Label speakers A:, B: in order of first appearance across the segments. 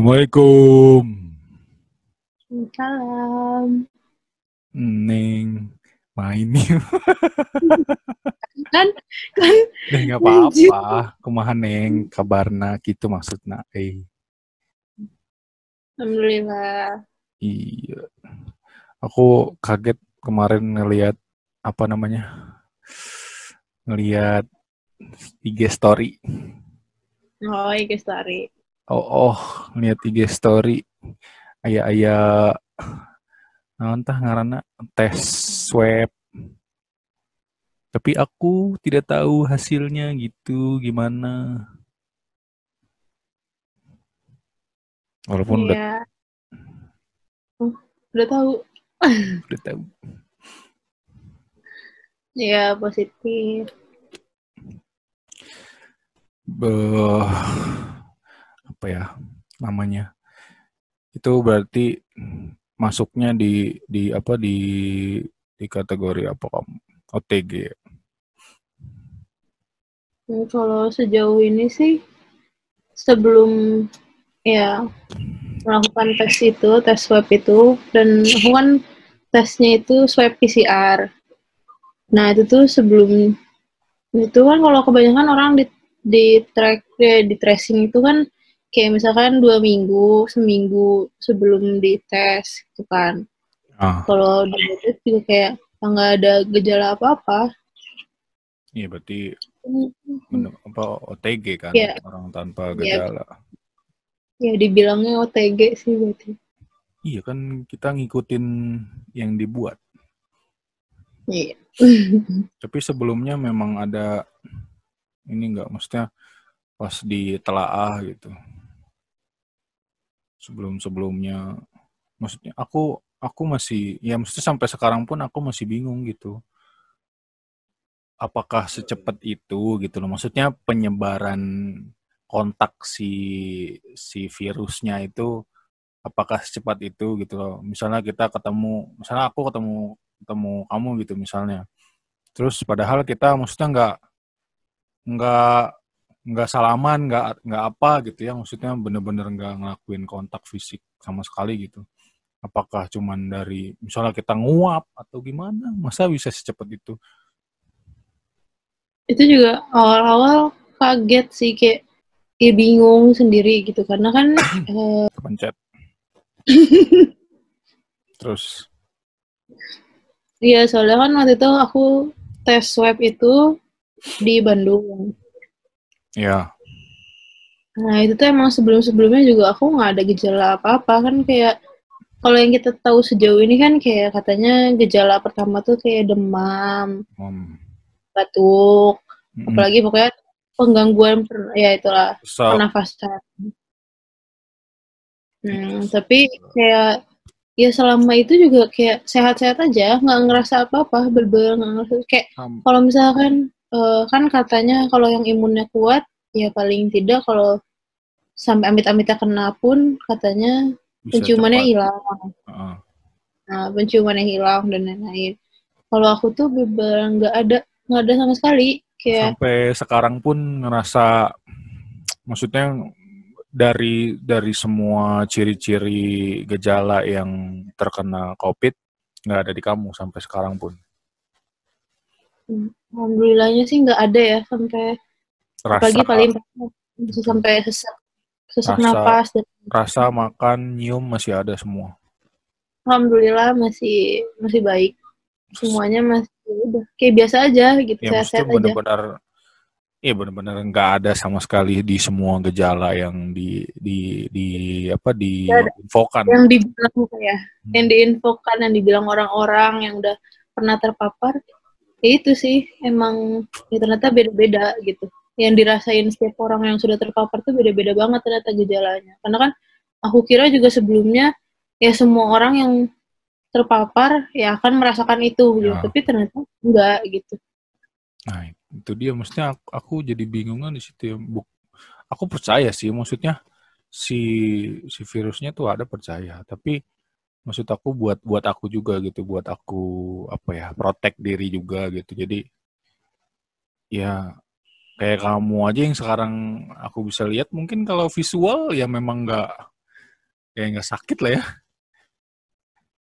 A: Assalamualaikum.
B: Salam.
A: Neng, main nih.
B: Kan
A: Neng nggak
B: lanjut.
A: apa-apa. Kumaha Neng, kabarna gitu maksudna.
B: Alhamdulillah.
A: Iya. Aku kaget kemarin ngelihat apa namanya? Ngelihat IG story.
B: Oh, iki story.
A: Oh, ngelihat IG story. Aya naon tah ngaranna tes swab. Tapi aku tidak tahu hasilnya gitu gimana. Walaupun
B: Iya. Oh, udah tahu.
A: udah tahu.
B: Iya, positif.
A: Apa ya namanya? Itu berarti masuknya di apa di kategori apa kamu? OTG.
B: Kalau sejauh ini sih sebelum ya melakukan tes swab itu, dan aku kan tesnya itu swab PCR. Nah, itu tuh sebelum itu kan kalau kebanyakan orang di tracing itu kan kayak misalkan 2 minggu, seminggu sebelum dites gitu kan.
A: Ah,
B: Kalau di Reddit juga kayak nggak ada gejala apa-apa.
A: iya berarti
B: Hmm.
A: apa OTG kan,
B: Ya,
A: orang tanpa
B: ya,
A: gejala.
B: ya dibilangnya OTG sih berarti.
A: Iya kan kita ngikutin yang dibuat.
B: Iya.
A: Tapi sebelumnya memang ada ini enggak, maksudnya pas ditelaah gitu. Sebelum-sebelumnya maksudnya aku masih ya mesti sampai sekarang pun aku masih bingung gitu. Apakah secepat itu gitu loh. Maksudnya penyebaran kontak si virusnya itu apakah secepat itu gitu loh. Misalnya kita ketemu, misalnya aku ketemu ketemu kamu gitu misalnya. Terus padahal kita maksudnya nggak nggak salaman, nggak apa gitu ya. Maksudnya bener-bener nggak ngelakuin kontak fisik sama sekali gitu. Apakah cuman dari misalnya kita nguap atau gimana? Masa bisa secepat itu?
B: Itu juga awal-awal kaget sih, kayak ya bingung sendiri gitu karena kan
A: Kepencet. Terus
B: ya soalnya kan waktu itu aku tes swab itu di Bandung.
A: ya,
B: Nah itu tuh emang sebelum-sebelumnya juga aku nggak ada gejala apa-apa kan, kayak kalau yang kita tahu sejauh ini kan kayak katanya gejala pertama tuh kayak demam, batuk, apalagi pokoknya penggangguan ya itulah
A: sesak.
B: pernafasan. Tapi kayak ya selama itu juga kayak sehat-sehat aja, nggak ngerasa apa-apa, bener-bener nggak ngerasa kayak kalau misalkan kan katanya kalau yang imunnya kuat ya paling tidak kalau sampai amit-amitnya kena pun katanya
A: Bisa
B: penciumannya
A: cepat.
B: hilang. Nah, penciumannya hilang dan lain-lain. Kalau aku tuh bener nggak ada sama sekali kayak
A: Sampai sekarang pun ngerasa, maksudnya dari semua ciri-ciri gejala yang terkena COVID nggak ada di kamu sampai sekarang pun.
B: alhamdulillahnya sih nggak ada ya, sampai apalagi
A: Rasa
B: paling bisa
A: gitu,
B: sampai sesak sesak
A: rasa
B: napas dan
A: rasa makan, nyium masih ada semua.
B: alhamdulillah masih masih baik, semuanya masih udah kayak biasa aja gitu,
A: Ya maksudnya
B: sehat-sehat aja.
A: benar-benar, ya benar-benar nggak ada sama sekali di semua gejala yang di apa
B: Nggak ada
A: diinfokan.
B: yang dibilang ya, yang diinfokan, yang dibilang orang-orang yang udah pernah terpapar, ya itu sih emang ya ternyata beda-beda gitu. Yang dirasain setiap orang yang sudah terpapar tuh beda-beda banget ternyata gejalanya. Karena kan aku kira juga sebelumnya ya semua orang yang terpapar ya akan merasakan itu gitu,
A: Ya,
B: tapi ternyata enggak gitu.
A: nah itu dia, maksudnya aku jadi bingungan di situ ya. Aku percaya sih, maksudnya si si virusnya tuh ada, percaya, tapi maksud aku buat aku juga gitu, buat aku apa ya, protect diri juga gitu. Jadi ya kayak kamu aja yang sekarang aku bisa lihat, mungkin kalau visual ya memang nggak sakit lah ya.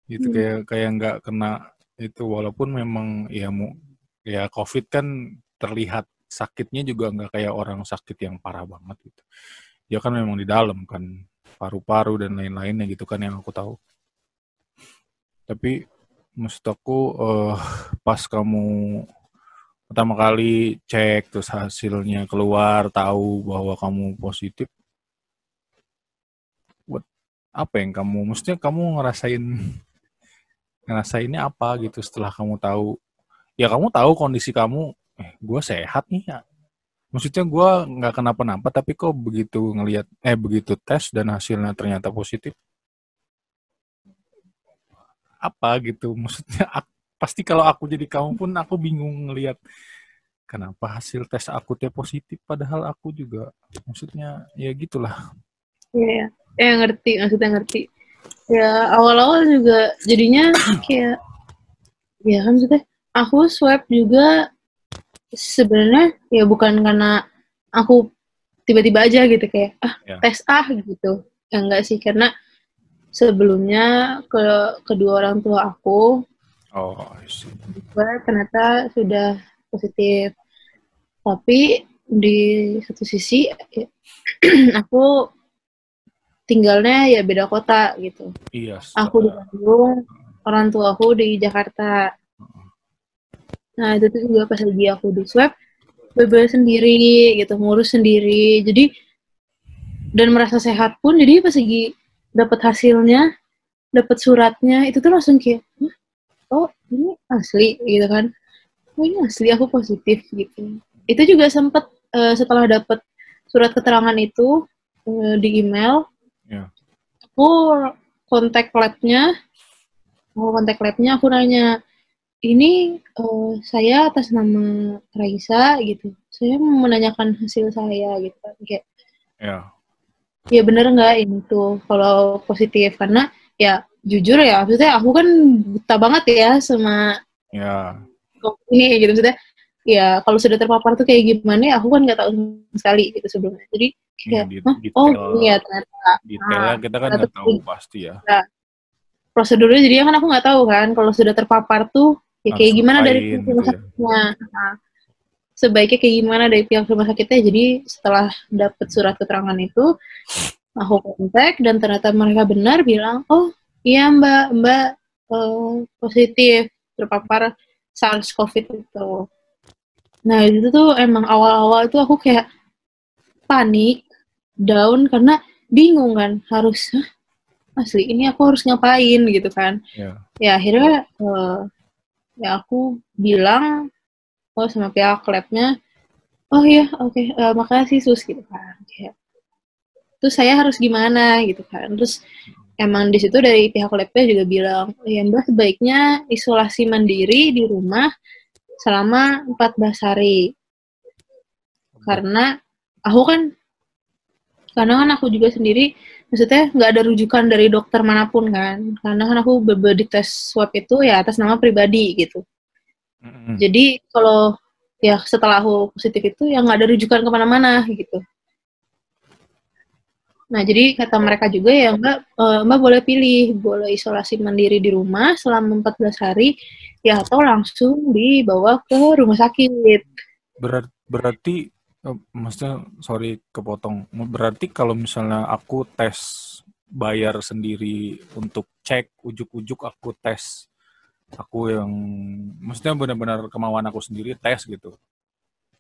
A: Gitu kayak nggak kena itu, walaupun memang ya COVID kan terlihat sakitnya juga nggak kayak orang sakit yang parah banget gitu. Ya kan memang di dalam kan paru-paru dan lain-lainnya gitu kan yang aku tahu. Tapi maksud aku pas kamu pertama kali cek terus hasilnya keluar tahu bahwa kamu positif, apa yang kamu, maksudnya kamu ngerasainnya apa gitu setelah kamu tahu, ya kamu tahu kondisi kamu, gue sehat nih ya. Maksudnya gue nggak kenapa-napa, tapi kok begitu begitu tes dan hasilnya ternyata positif, apa gitu. Maksudnya pasti kalau aku jadi kamu pun aku bingung ngelihat kenapa hasil tes aku teh positif, padahal aku juga, maksudnya ya gitulah.
B: Iya, ngerti, maksudnya ngerti. Ya awal-awal juga jadinya kayak, ya kan maksudnya aku swab juga sebenarnya ya bukan karena aku tiba-tiba aja gitu kayak tes gitu. Ya enggak sih, karena sebelumnya kedua orang tua aku ternyata sudah positif. Tapi di satu sisi aku tinggalnya ya beda kota gitu.
A: Iya.
B: Aku di Bandung, orang tua aku di Jakarta. Nah itu tuh juga pas lagi aku di swab, bener sendiri gitu, ngurus sendiri. Jadi dan merasa sehat pun, jadi pas lagi dapat hasilnya, dapat suratnya, itu tuh langsung kayak, oh ini asli gitu kan. Oh ini asli aku positif gitu. Itu juga sempat setelah dapat surat keterangan itu di email, aku kontak labnya, aku nanya, ini saya atas nama Raisa gitu, saya mau menanyakan hasil saya gitu kan, kayak ya bener nggak ini tuh kalau positif, karena ya jujur ya maksudnya aku kan buta banget ya sama ini gitu, maksudnya ya kalau sudah terpapar tuh kayak gimana ya aku kan nggak tahu sama sekali gitu sebelumnya, jadi kayak oh iya ternyata
A: detailnya kita kan nggak tahu pasti ya.
B: Nah, prosedurnya jadi kan aku nggak tahu kan kalau sudah terpapar tuh ya kayak gimana dari rumah sakitnya. Nah, sebaiknya kayak gimana dari pihak rumah sakitnya. Jadi setelah dapat surat keterangan itu, aku kontak dan ternyata mereka benar bilang, oh iya mbak positif terpapar SARS-CoV itu. Nah itu tuh emang awal-awal tuh aku kayak panik, down, karena bingung kan harus asli ini aku harus ngapain gitu kan. Ya akhirnya ya aku bilang sama pihak labnya, oh iya oke, makasih sus gitu kan. Kayak, terus saya harus gimana gitu kan. Terus emang di situ dari pihak labnya juga bilang, ya mbak sebaiknya isolasi mandiri di rumah selama 14 hari. Karena aku juga sendiri, maksudnya nggak ada rujukan dari dokter manapun kan. Karena kan aku di tes swab itu ya atas nama pribadi gitu. Jadi kalau ya setelah aku positif itu ya nggak ada rujukan kemana-mana gitu. Nah jadi kata mereka juga ya mbak boleh pilih, boleh isolasi mandiri di rumah selama 14 hari ya atau langsung dibawa ke rumah sakit.
A: Berarti maksudnya sorry kepotong, berarti kalau misalnya aku tes bayar sendiri untuk cek ujuk-ujuk aku tes, aku yang maksudnya benar-benar kemauan aku sendiri tes gitu,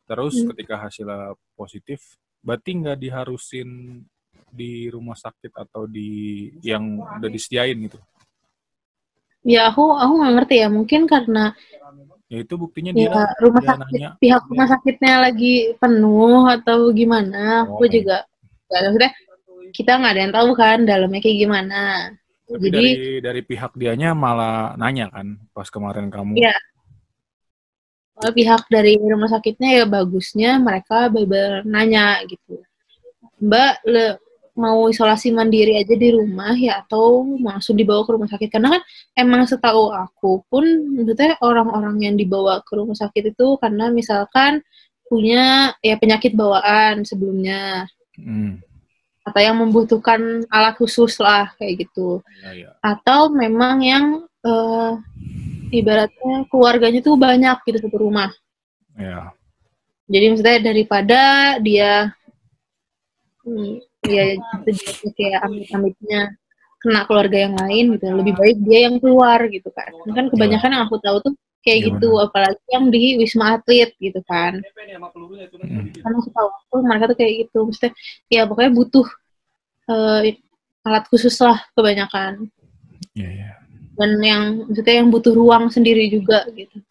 A: terus ketika hasilnya positif berarti nggak diharusin di rumah sakit atau di yang udah disediain gitu?
B: Ya aku nggak ngerti ya, mungkin karena
A: ya itu buktinya
B: ya, pihak rumah sakitnya lagi penuh atau gimana. Aku juga maksudnya kita nggak ada yang tahu kan dalamnya kayak gimana.
A: Tapi jadi dari pihak dianya malah nanya kan pas kemarin kamu.
B: Iya. Pihak dari rumah sakitnya ya bagusnya mereka nanya gitu, mbak mau isolasi mandiri aja di rumah ya atau langsung dibawa ke rumah sakit, karena kan emang setahu aku pun maksudnya orang-orang yang dibawa ke rumah sakit itu karena misalkan punya ya penyakit bawaan sebelumnya. atau yang membutuhkan alat khusus lah kayak gitu. Atau memang yang ibaratnya keluarganya tuh banyak gitu satu rumah. Jadi maksudnya daripada dia ya kayak amit-amitnya kena keluarga yang lain gitu, lebih baik dia yang keluar gitu kan. Kan kebanyakan yang aku tahu tuh kayak gitu, apalagi yang di Wisma Atlet gitu kan. Karena setahu aku mereka tuh kayak gitu, maksudnya ya pokoknya butuh alat khusus lah kebanyakan. Dan yang maksudnya yang butuh ruang sendiri juga gitu.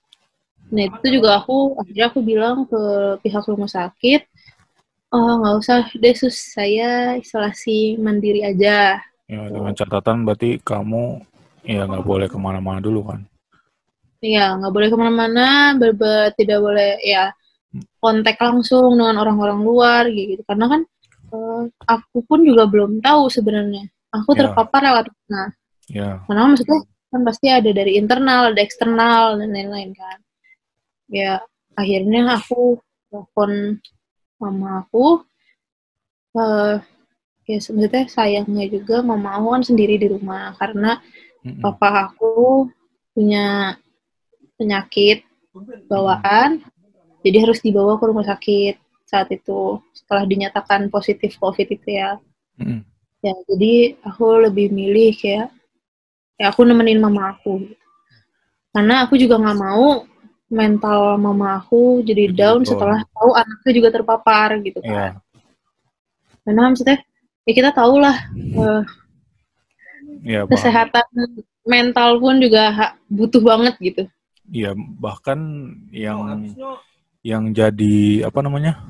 B: Nah itu juga akhirnya aku bilang ke pihak rumah sakit, nggak usah deh sus, saya isolasi mandiri aja.
A: Ya, dengan catatan berarti kamu ya nggak boleh kemana-mana dulu kan?
B: Iya, nggak boleh kemana-mana, tidak boleh ya kontak langsung dengan orang-orang luar gitu. Karena kan aku pun juga belum tahu sebenarnya. Aku terpapar lewat mana. Karena maksudnya kan pasti ada dari internal, ada eksternal dan lain-lain kan. Ya akhirnya aku telepon mama aku. Ya sebenarnya sayangnya juga mama aku kan sendiri di rumah karena papa aku punya penyakit bawaan, jadi harus dibawa ke rumah sakit saat itu setelah dinyatakan positif COVID itu ya. Ya jadi aku lebih milih kayak ya aku nemenin mama aku karena aku juga nggak mau mental mama aku jadi down setelah tahu anaknya juga terpapar gitu kan. Karena maksudnya ya kita tahu lah kesehatan mental pun juga butuh banget gitu.
A: Iya, bahkan yang jadi apa namanya?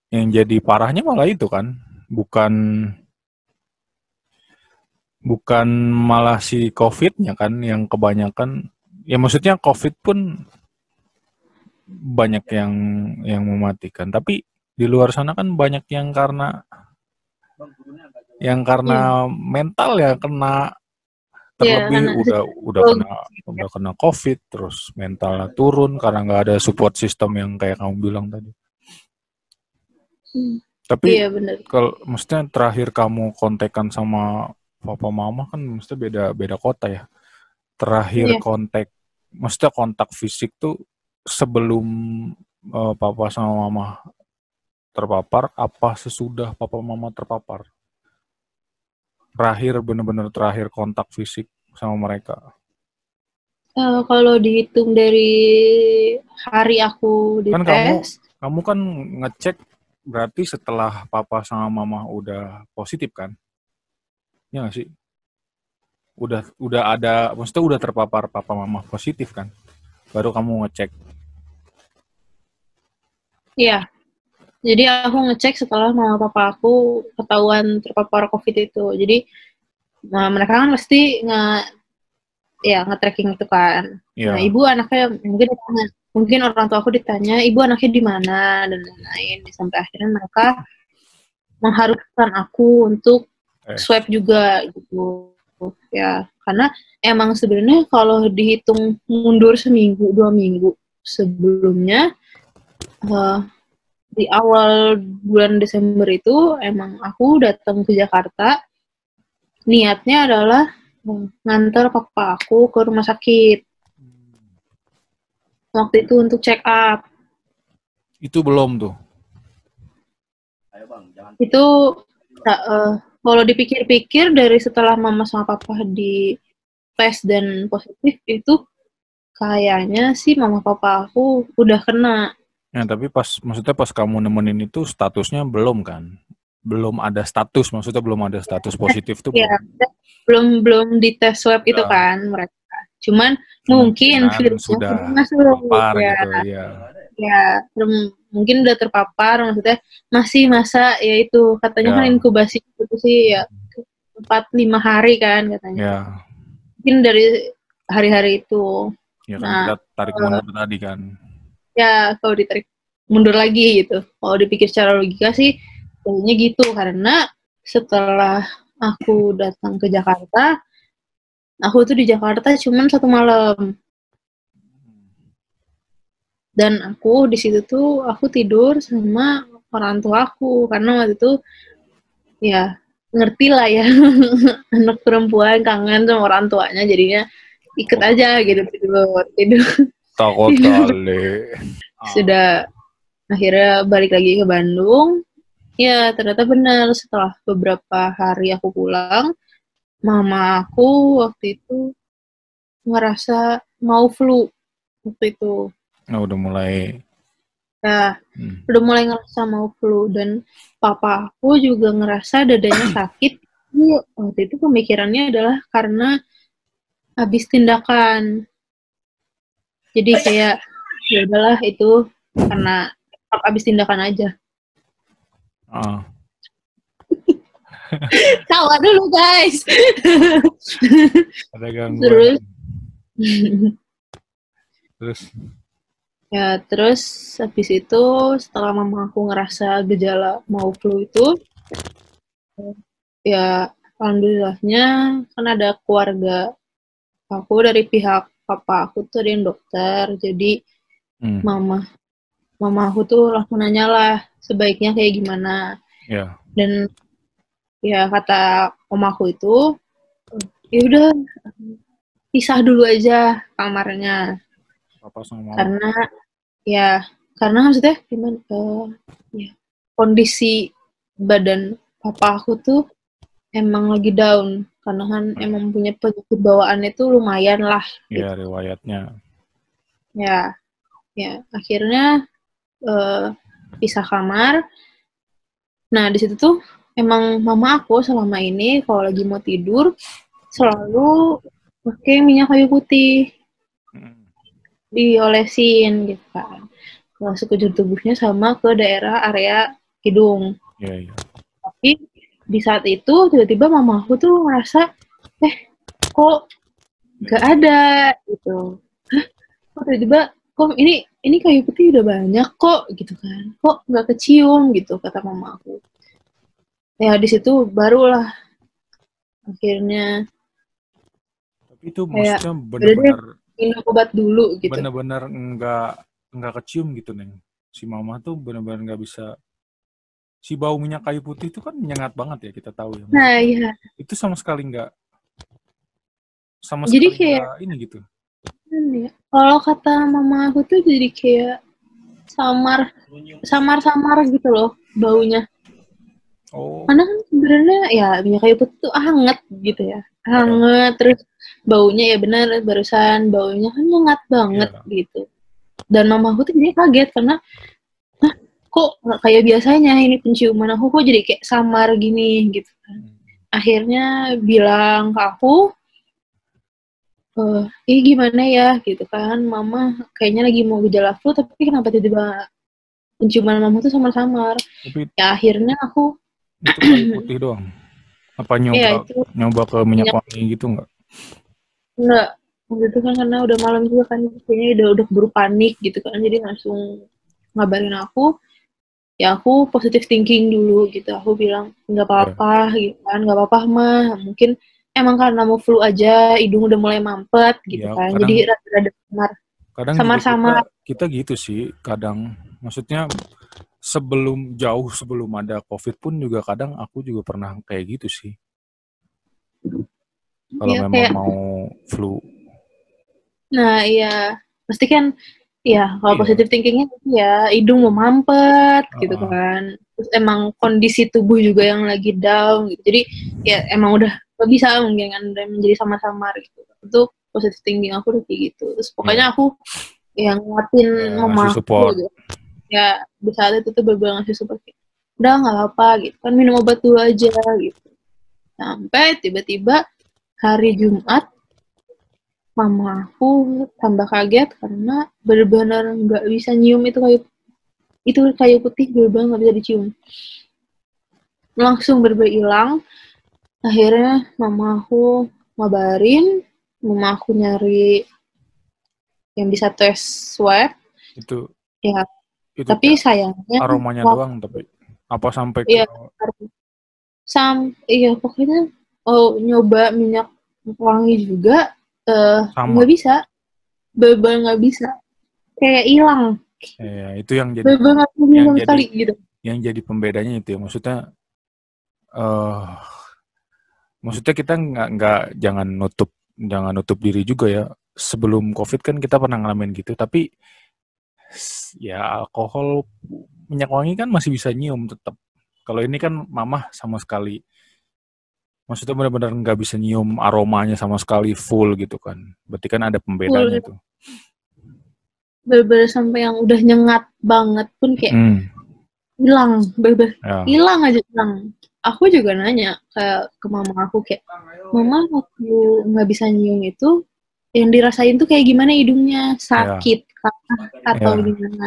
A: Yang jadi parahnya malah itu kan, bukan malah si COVID-nya kan yang kebanyakan. Ya maksudnya COVID pun banyak yang mematikan, tapi di luar sana kan banyak yang karena mental ya kena. Terlebih udah kena COVID, terus mentalnya turun karena nggak ada support system yang kayak kamu bilang tadi. Tapi kalau maksudnya terakhir kamu kontekan sama papa mama kan maksudnya beda kota ya. Terakhir maksudnya kontak fisik tuh sebelum papa sama mama terpapar apa sesudah papa mama terpapar? Benar-benar terakhir kontak fisik sama mereka.
B: Kalau dihitung dari hari aku dites,
A: kan kamu kan ngecek berarti setelah papa sama mama udah positif kan? Ya nggak sih? Udah ada, maksudnya udah terpapar papa mama positif kan? Baru kamu ngecek.
B: Iya. Jadi aku ngecek setelah mama papa aku ketahuan terpapar COVID itu. Jadi mereka kan pasti nge-tracking itu kan. Nah, ibu anaknya mungkin orang tua aku ditanya, ibu anaknya di mana dan lain-lain. Sampai akhirnya mereka mengharuskan aku untuk swab juga gitu. Ya, karena emang sebenarnya kalau dihitung mundur seminggu, 2 minggu sebelumnya, di awal bulan Desember itu emang aku datang ke Jakarta, niatnya adalah nganter papa aku ke rumah sakit. Waktu itu untuk check up.
A: Itu belum tuh?
B: Itu kalau dipikir-pikir dari setelah mama sama papa di tes dan positif itu kayaknya sih mama papa aku udah kena.
A: Ya, tapi maksudnya pas kamu nemenin itu statusnya belum kan? Belum ada status, maksudnya belum ada status positif tuh
B: ya, belum di tes swab itu kan mereka. Cuman mungkin virusnya
A: sudah terpapar gitu ya.
B: Ya, mungkin udah terpapar, maksudnya masih masa ya itu katanya kan inkubasi itu sih ya 4-5 hari kan katanya.
A: Ya.
B: Mungkin dari hari-hari itu.
A: Ya kan kita tarik mundur tadi kan.
B: Ya, kalau ditarik mundur lagi gitu. Kalau dipikir secara logika sih kayaknya gitu, karena setelah aku datang ke Jakarta, aku tuh di Jakarta cuman 1 malam. Dan aku di situ tuh aku tidur sama orang tua aku karena waktu itu ya ngerti lah ya. Anak perempuan kangen sama orang tuanya, jadinya ikut aja gitu, tidur
A: Takut kali.
B: sudah akhirnya balik lagi ke Bandung. Ya ternyata benar, setelah beberapa hari aku pulang, mama aku waktu itu ngerasa mau flu waktu itu.
A: Nah, udah mulai.
B: Nah, udah mulai ngerasa mau flu, dan papa aku juga ngerasa dadanya sakit. Waktu itu pemikirannya adalah karena habis tindakan. Jadi kayak ya udahlah itu karena habis tindakan aja. Tawa dulu guys.
A: Ada gangguan.
B: Terus habis itu setelah mama aku ngerasa gejala mau flu itu, ya alhamdulillahnya kan ada keluarga aku dari pihak papa aku tuh ada yang dokter, jadi mama aku tuh langsung nanya lah sebaiknya kayak gimana. Dan ya kata omaku itu, ya udah pisah dulu aja kamarnya. Karena maksudnya gimana? Ya, kondisi badan papa aku tuh emang lagi down karena kan emang punya penyakit bawaannya tuh lumayan lah.
A: Iya, gitu. Riwayatnya.
B: Ya akhirnya pisah kamar. Nah di situ tuh emang mama aku selama ini kalau lagi mau tidur selalu pakai minyak kayu putih, diolesin gitu kan, ke sekujur tubuhnya sama ke daerah area hidung.
A: Iya.
B: Tapi di saat itu tiba-tiba mama aku tuh ngerasa kok gak ada gitu. Kok tiba-tiba kok ini kayu putih udah banyak kok gitu kan, kok gak kecium gitu kata mama aku. Ya di situ barulah akhirnya.
A: Tapi itu maksudnya benar-benar
B: minum obat dulu gitu.
A: Benar-benar nggak kecium gitu Neng. Si mama tuh benar-benar nggak bisa. Si bau minyak kayu putih itu kan menyengat banget ya, kita tahu ya.
B: Nah iya.
A: Itu sama sekali nggak.
B: Jadi kayak
A: ini gitu.
B: Kalau kata mama aku tuh jadi kayak samar gitu loh baunya. Karena kan sebenarnya ya minyak kayu putih tuh hangat gitu ya, hangat terus baunya ya benar barusan baunya kan hangat banget gitu. Dan mama aku tuh jadi kaget karena kok nggak kayak biasanya ini penciuman aku kok jadi kayak samar gini gitu kan. Akhirnya bilang ke aku, gimana ya gitu kan, mama kayaknya lagi mau gejala flu tapi kenapa tiba-tiba penciuman mama tuh samar-samar. Ya akhirnya aku
A: itu kayu putih doang. Apa nyoba ke minyak wangi gitu nggak?
B: Enggak. Waktu itu kan karena udah malam juga kan, kayaknya udah keburu panik gitu kan, jadi langsung ngabarin aku. Ya aku positive thinking dulu gitu. Aku bilang nggak apa-apa gitu kan, nggak apa-apa mah. Mungkin emang karena mau flu aja, hidung udah mulai mampet gitu kan. Jadi rada-rada samar.
A: Kadang
B: sama-sama
A: kita gitu sih. Kadang maksudnya jauh sebelum ada COVID pun juga kadang aku juga pernah kayak gitu sih. Kalau memang mau flu.
B: Nah iya, pasti kan ya kalau positive thinkingnya ya hidung mau mampet gitu kan. Terus emang kondisi tubuh juga yang lagi down gitu. Jadi ya emang udah gak bisa mungkin kan udah menjadi samar-samar gitu. Itu positive thinking aku udah kayak gitu. Terus pokoknya aku yang nguatin mama aku gitu. Ya di saat itu tuh bener-bener ngasih support, udah gak apa-apa gitu kan, minum obat dulu aja gitu. Sampai tiba-tiba hari Jumat mama aku tambah kaget karena benar-benar nggak bisa nyium itu kayu putih, benar-benar nggak bisa dicium, langsung bener-bener hilang. Akhirnya mama aku ngabarin, mama aku nyari yang bisa tes swab
A: itu
B: ya. Tapi sayangnya
A: aromanya doang, tapi apa sampai ke
B: iya pokoknya nyoba minyak wangi juga nggak bisa, bener nggak bisa, kayak hilang.
A: Itu yang jadi
B: gitu.
A: Yang jadi pembedanya itu ya, maksudnya eh maksudnya kita jangan nutup diri juga ya. Sebelum COVID kan kita pernah ngalamin gitu, tapi ya alkohol, minyak wangi kan masih bisa nyium tetap. Kalau ini kan mamah sama sekali, maksudnya benar-benar nggak bisa nyium aromanya sama sekali full gitu kan. Berarti kan ada pembedanya
B: Full,
A: tuh.
B: bener-bener sampai yang udah nyengat banget pun kayak hilang, bener-bener
A: Ya.
B: hilang aja hilang. Aku juga nanya ke mama aku kayak, mama waktu nggak bisa nyium itu, yang dirasain tuh kayak gimana hidungnya, sakit atau
A: Ya.
B: gimana?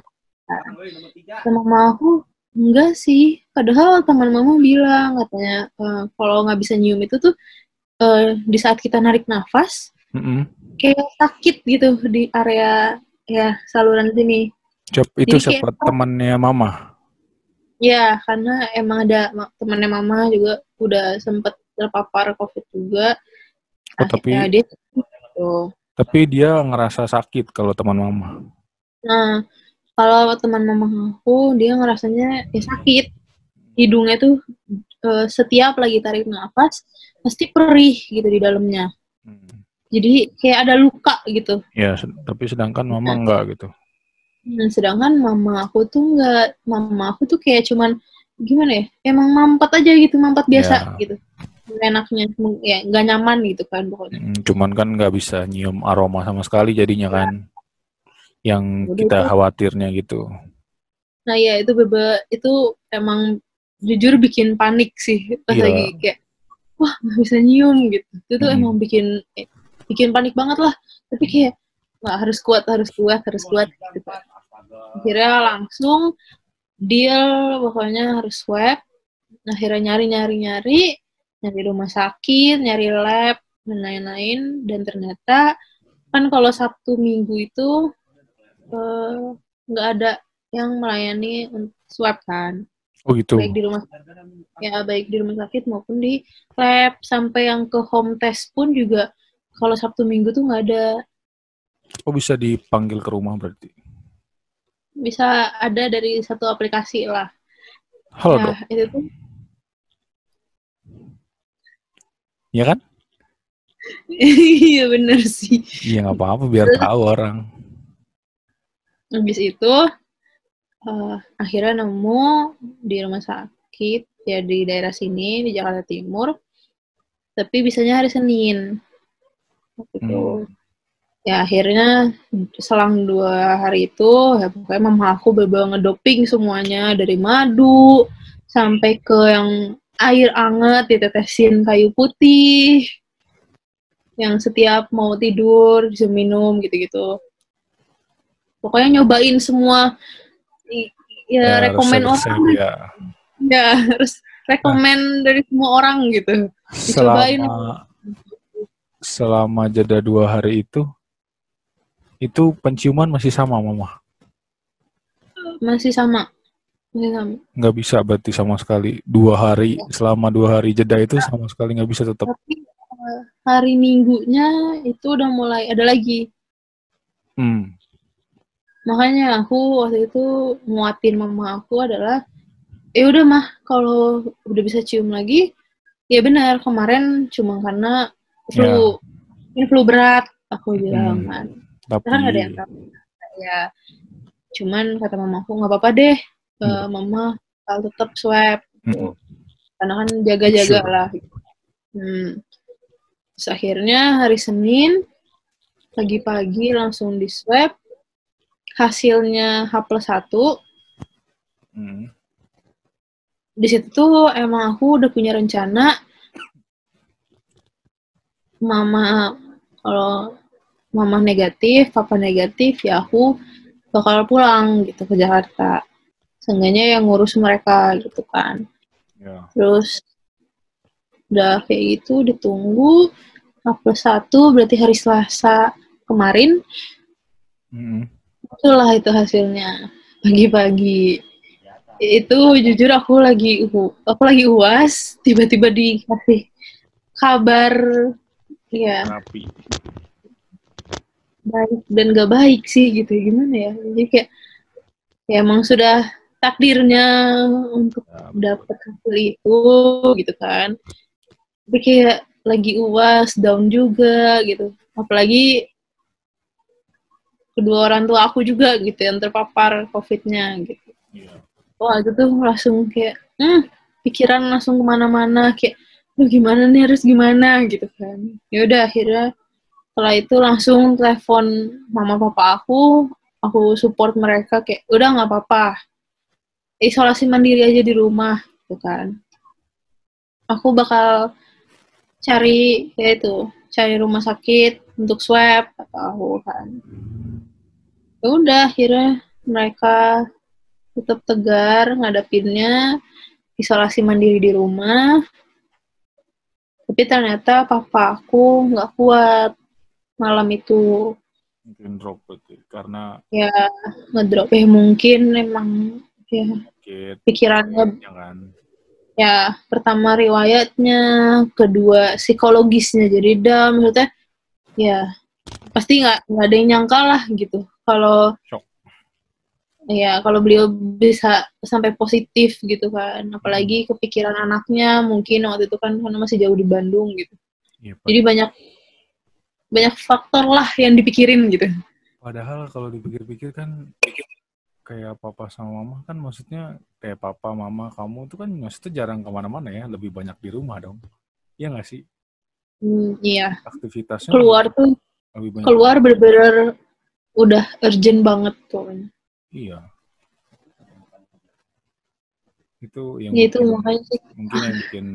B: Sama mama aku, enggak sih. Padahal teman mama bilang katanya kalau nggak bisa nyium itu tuh di saat kita narik nafas kayak sakit gitu di area ya saluran sini.
A: Itu
B: Jadi kayak
A: siapa temannya mama?
B: ya karena emang ada temannya mama juga udah sempet terpapar COVID juga.
A: Oh,
B: Ya dia gitu.
A: tapi dia ngerasa sakit kalau teman mama.
B: Nah, kalau teman mama aku dia ngerasanya ya sakit. Hidungnya tuh setiap lagi tarik nafas pasti perih gitu di dalamnya. Jadi kayak ada luka gitu.
A: Ya, tapi sedangkan mama enggak gitu.
B: Sedangkan mama aku tuh enggak. Mama aku tuh kayak cuman gimana ya? Emang mampet aja gitu, mampet biasa gitu. Enaknya ya nggak nyaman gitu kan pokoknya.
A: Cuman kan nggak bisa nyium aroma sama sekali jadinya kan. Yang
B: Udah
A: kita
B: itu.
A: khawatirnya gitu.
B: Nah ya itu emang jujur bikin panik sih pas lagi kayak wah nggak bisa nyium gitu. Itu tuh emang bikin panik banget lah. Tapi kayak nggak harus kuat gitu. Akhirnya langsung deal pokoknya harus swab. Akhirnya nyari rumah sakit, nyari lab dan lain-lain, dan ternyata kan kalau Sabtu Minggu itu nggak ada yang melayani swab kan.
A: Oh gitu.
B: Baik di rumah sakit maupun di lab, sampai yang ke home test pun juga kalau Sabtu Minggu tuh nggak ada.
A: Oh, bisa dipanggil ke rumah berarti?
B: Bisa ada dari satu aplikasi lah.
A: Halo
B: ya,
A: dok.
B: Itu tuh.
A: Iya kan?
B: Iya bener sih.
A: Iya nggak apa-apa biar tahu orang.
B: Habis itu akhirnya nemu di rumah sakit ya di daerah sini di Jakarta Timur, tapi bisanya hari Senin gitu. Ya akhirnya selang 2 hari itu ya pokoknya mama aku bener-bener ngedoping semuanya dari madu sampai ke yang air anget ditetesin kayu putih yang setiap mau tidur bisa minum gitu-gitu. Pokoknya nyobain semua ya rekomen orang ya harus rekomen dari semua orang gitu dicobain.
A: Selama jeda 2 hari itu penciuman masih sama mama?
B: Masih sama.
A: Nggak bisa berarti sama sekali 2 hari, selama 2 hari jeda itu sama sekali nggak bisa tetap.
B: Tapi hari Minggunya itu udah mulai ada lagi. Makanya aku waktu itu nguatin mama aku adalah udah mah kalau udah bisa cium lagi ya benar kemarin cuma karena ini flu berat aku bilang kan.
A: Tapi
B: kan ada yang tahu ya, cuman kata mama aku nggak apa-apa deh, mama tetap swab gitu. Karena kan jaga-jaga lah gitu. Terus akhirnya hari Senin pagi-pagi langsung di swab, hasilnya H+1. Di situ tuh emang aku udah punya rencana mama kalau mama negatif, papa negatif, ya aku bakal pulang gitu ke Jakarta. Seenggaknya yang ngurus mereka gitu kan. Terus udah kayak gitu ditunggu H+1 berarti hari Selasa kemarin. Itulah itu hasilnya pagi-pagi. Itu jujur aku lagi UAS, tiba-tiba dikasih kabar ya baik dan gak baik sih gitu, gimana ya, jadi kayak ya emang sudah takdirnya untuk dapat hasil itu gitu kan. Tapi kayak lagi UAS down juga gitu. Apalagi kedua orang tua aku juga gitu yang terpapar COVID-nya gitu. Wah itu tuh langsung kayak pikiran langsung kemana-mana kayak gimana nih, harus gimana gitu kan. Ya udah akhirnya setelah itu langsung telepon mama papa aku support mereka kayak udah nggak apa-apa, isolasi mandiri aja di rumah gitu kan. Aku bakal cari rumah sakit untuk swab kata aku kan. Ya udah akhirnya mereka tetap tegar ngadapinnya, isolasi mandiri di rumah. Tapi ternyata papa aku nggak kuat malam itu.
A: Mungkin drop berarti karena
B: Ya ngedrop mungkin emang ya pikirannya
A: kan.
B: Ya pertama riwayatnya, kedua psikologisnya jadi down, maksudnya ya pasti nggak ada yang nyangka lah gitu kalau beliau bisa sampai positif gitu kan, apalagi kepikiran anaknya mungkin waktu itu kan karena masih jauh di Bandung gitu. Jadi banyak faktor lah yang dipikirin gitu.
A: Padahal kalau dipikir-pikir kan kayak papa sama mama kan, maksudnya kayak papa mama kamu tuh kan maksudnya jarang kemana-mana ya, lebih banyak di rumah dong. Iya nggak sih?
B: Iya.
A: Aktivitasnya
B: lebih banyak. Keluar bener-bener udah urgent banget tuh.
A: Iya. Itu yang mungkin yang bikin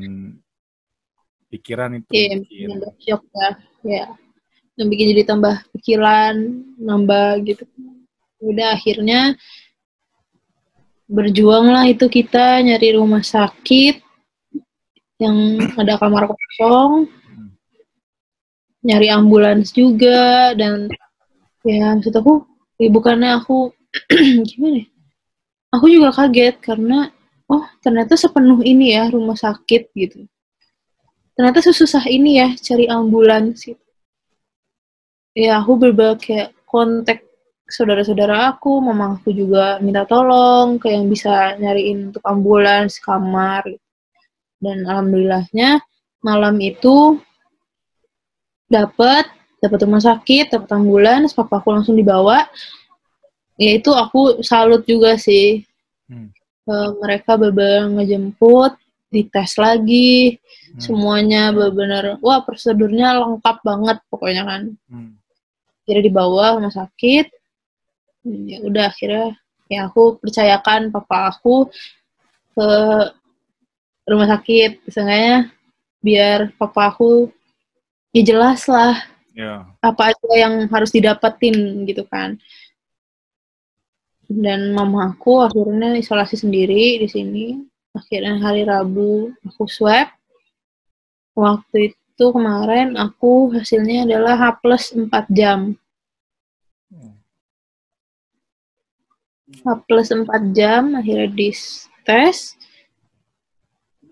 A: pikiran itu.
B: Iya, shock ya. Ya. Yang bikin jadi tambah pikiran, nambah gitu. Udah akhirnya berjuang lah itu kita nyari rumah sakit yang ada kamar kosong, nyari ambulans juga, dan ya maksud aku bukannya aku gimana ya? Aku juga kaget karena ternyata sepenuh ini ya rumah sakit gitu. Ternyata sesusah ini ya cari ambulans gitu. Ya aku berbalik kayak kontak saudara-saudara aku, mama aku juga minta tolong kayak yang bisa nyariin untuk ambulans kamar gitu. Dan alhamdulillahnya malam itu dapat rumah sakit, dapat ambulans, papa aku langsung dibawa. Ya itu aku salut juga sih. Mereka benar-benar ngejemput, dites lagi, semuanya benar-benar, wah prosedurnya lengkap banget pokoknya kan. Jadi dibawa rumah sakit, ya udah akhirnya ya aku percayakan papa aku ke rumah sakit, misalnya biar papa aku ya jelas lah apa aja yang harus didapetin gitu kan. Dan mama aku akhirnya isolasi sendiri di sini. Akhirnya hari Rabu aku swab. Waktu itu kemarin aku hasilnya adalah H+4 jam. H+4 jam akhirnya dites.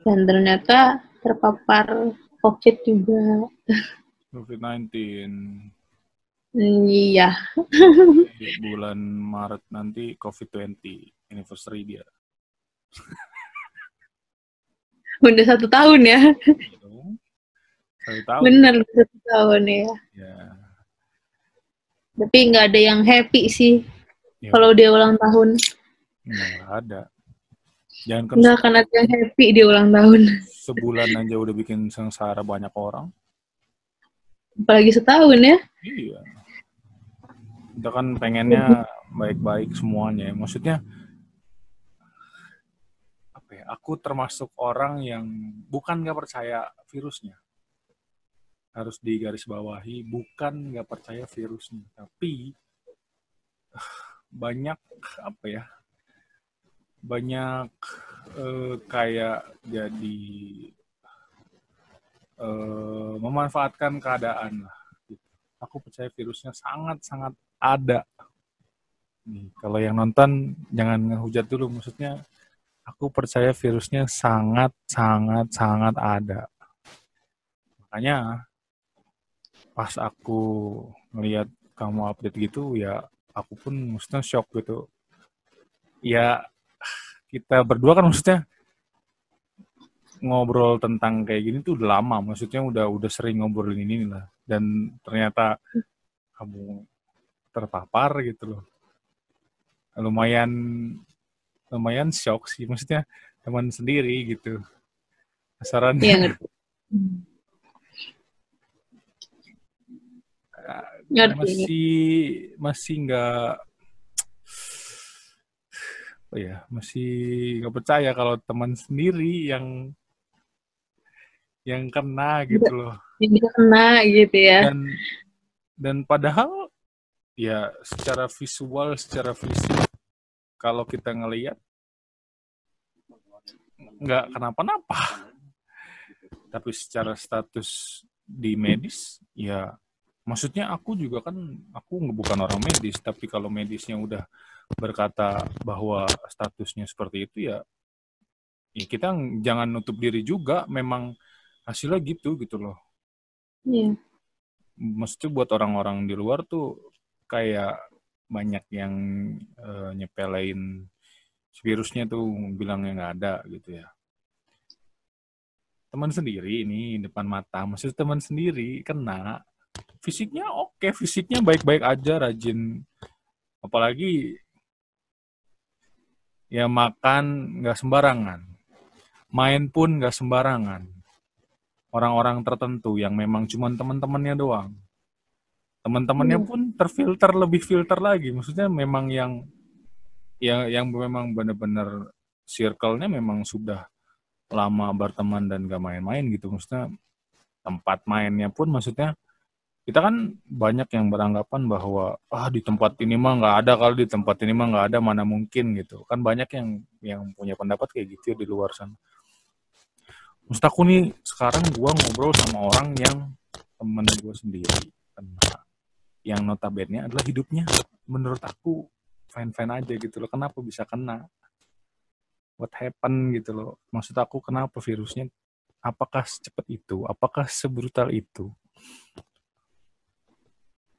B: Dan ternyata terpapar COVID juga.
A: COVID-19.
B: Iya.
A: Bulan Maret nanti COVID-20 anniversary dia.
B: Udah 1 tahun ya.
A: 1 tahun.
B: Bener 1 tahun ya. Tapi nggak ada yang happy sih kalau dia ulang tahun.
A: Nggak ada.
B: Nggak akan ada yang happy dia ulang tahun.
A: Sebulan aja udah bikin sengsara banyak orang.
B: Apalagi setahun ya.
A: Iya. Kita kan pengennya baik-baik semuanya. Maksudnya apa ya? Aku termasuk orang yang bukan nggak percaya virusnya. Harus digarisbawahi, bukan nggak percaya virusnya, tapi banyak apa ya? Banyak kayak jadi memanfaatkan keadaan lah. Aku percaya virusnya sangat-sangat ada. Nih, kalau yang nonton jangan ngehujat dulu, maksudnya aku percaya virusnya sangat-sangat ada. Makanya pas aku ngelihat kamu update gitu ya, aku pun maksudnya shock gitu. Ya kita berdua kan maksudnya ngobrol tentang kayak gini tuh udah lama, maksudnya udah sering ngobrolin ini lah, dan ternyata kamu terpapar gitu loh. Lumayan shock sih, maksudnya teman sendiri gitu. Sarannya
B: Iya, ngerti. Ngerti.
A: masih nggak, oh ya, masih nggak percaya kalau teman sendiri yang kena gitu loh.
B: Bisa kena gitu ya.
A: Dan padahal ya secara visual, secara fisik kalau kita ngelihat nggak kenapa-napa. Tapi secara status di medis, ya maksudnya aku juga kan, aku bukan orang medis, tapi kalau medisnya udah berkata bahwa statusnya seperti itu, ya kita jangan nutup diri juga, memang hasilnya gitu loh.
B: Iya.
A: Maksudnya buat orang-orang di luar tuh kayak banyak yang nyepelein virusnya tuh, bilangnya nggak ada gitu ya. Teman sendiri ini depan mata, maksudnya teman sendiri kena, fisiknya oke, fisiknya baik-baik aja, rajin, apalagi ya makan nggak sembarangan, main pun nggak sembarangan. Orang-orang tertentu yang memang cuma teman-temannya doang, teman-temannya pun terfilter, lebih filter lagi, maksudnya memang yang memang benar-benar circle-nya memang sudah lama berteman dan gak main-main gitu, maksudnya tempat mainnya pun, maksudnya kita kan banyak yang beranggapan bahwa di tempat ini mah nggak ada, kalau di tempat ini mah nggak ada, mana mungkin gitu kan, banyak yang punya pendapat kayak gitu di luar sana. Maksud aku nih, sekarang gue ngobrol sama orang yang temen gue sendiri, yang notabene adalah hidupnya menurut aku fine-fine aja gitu loh, kenapa bisa kena, what happened gitu loh. Maksud aku kenapa virusnya, apakah secepat itu, apakah sebrutal itu?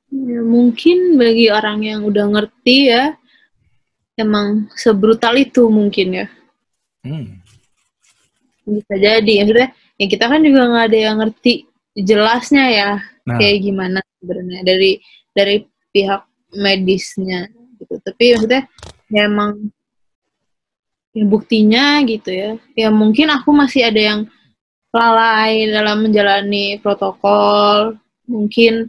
B: Ya, mungkin bagi orang yang udah ngerti ya, emang sebrutal itu mungkin ya. Bisa jadi, maksudnya ya kita kan juga nggak ada yang ngerti jelasnya ya, kayak gimana sebenarnya dari pihak medisnya gitu. Tapi maksudnya ya emang ya buktinya gitu ya. Ya mungkin aku masih ada yang lalai dalam menjalani protokol. Mungkin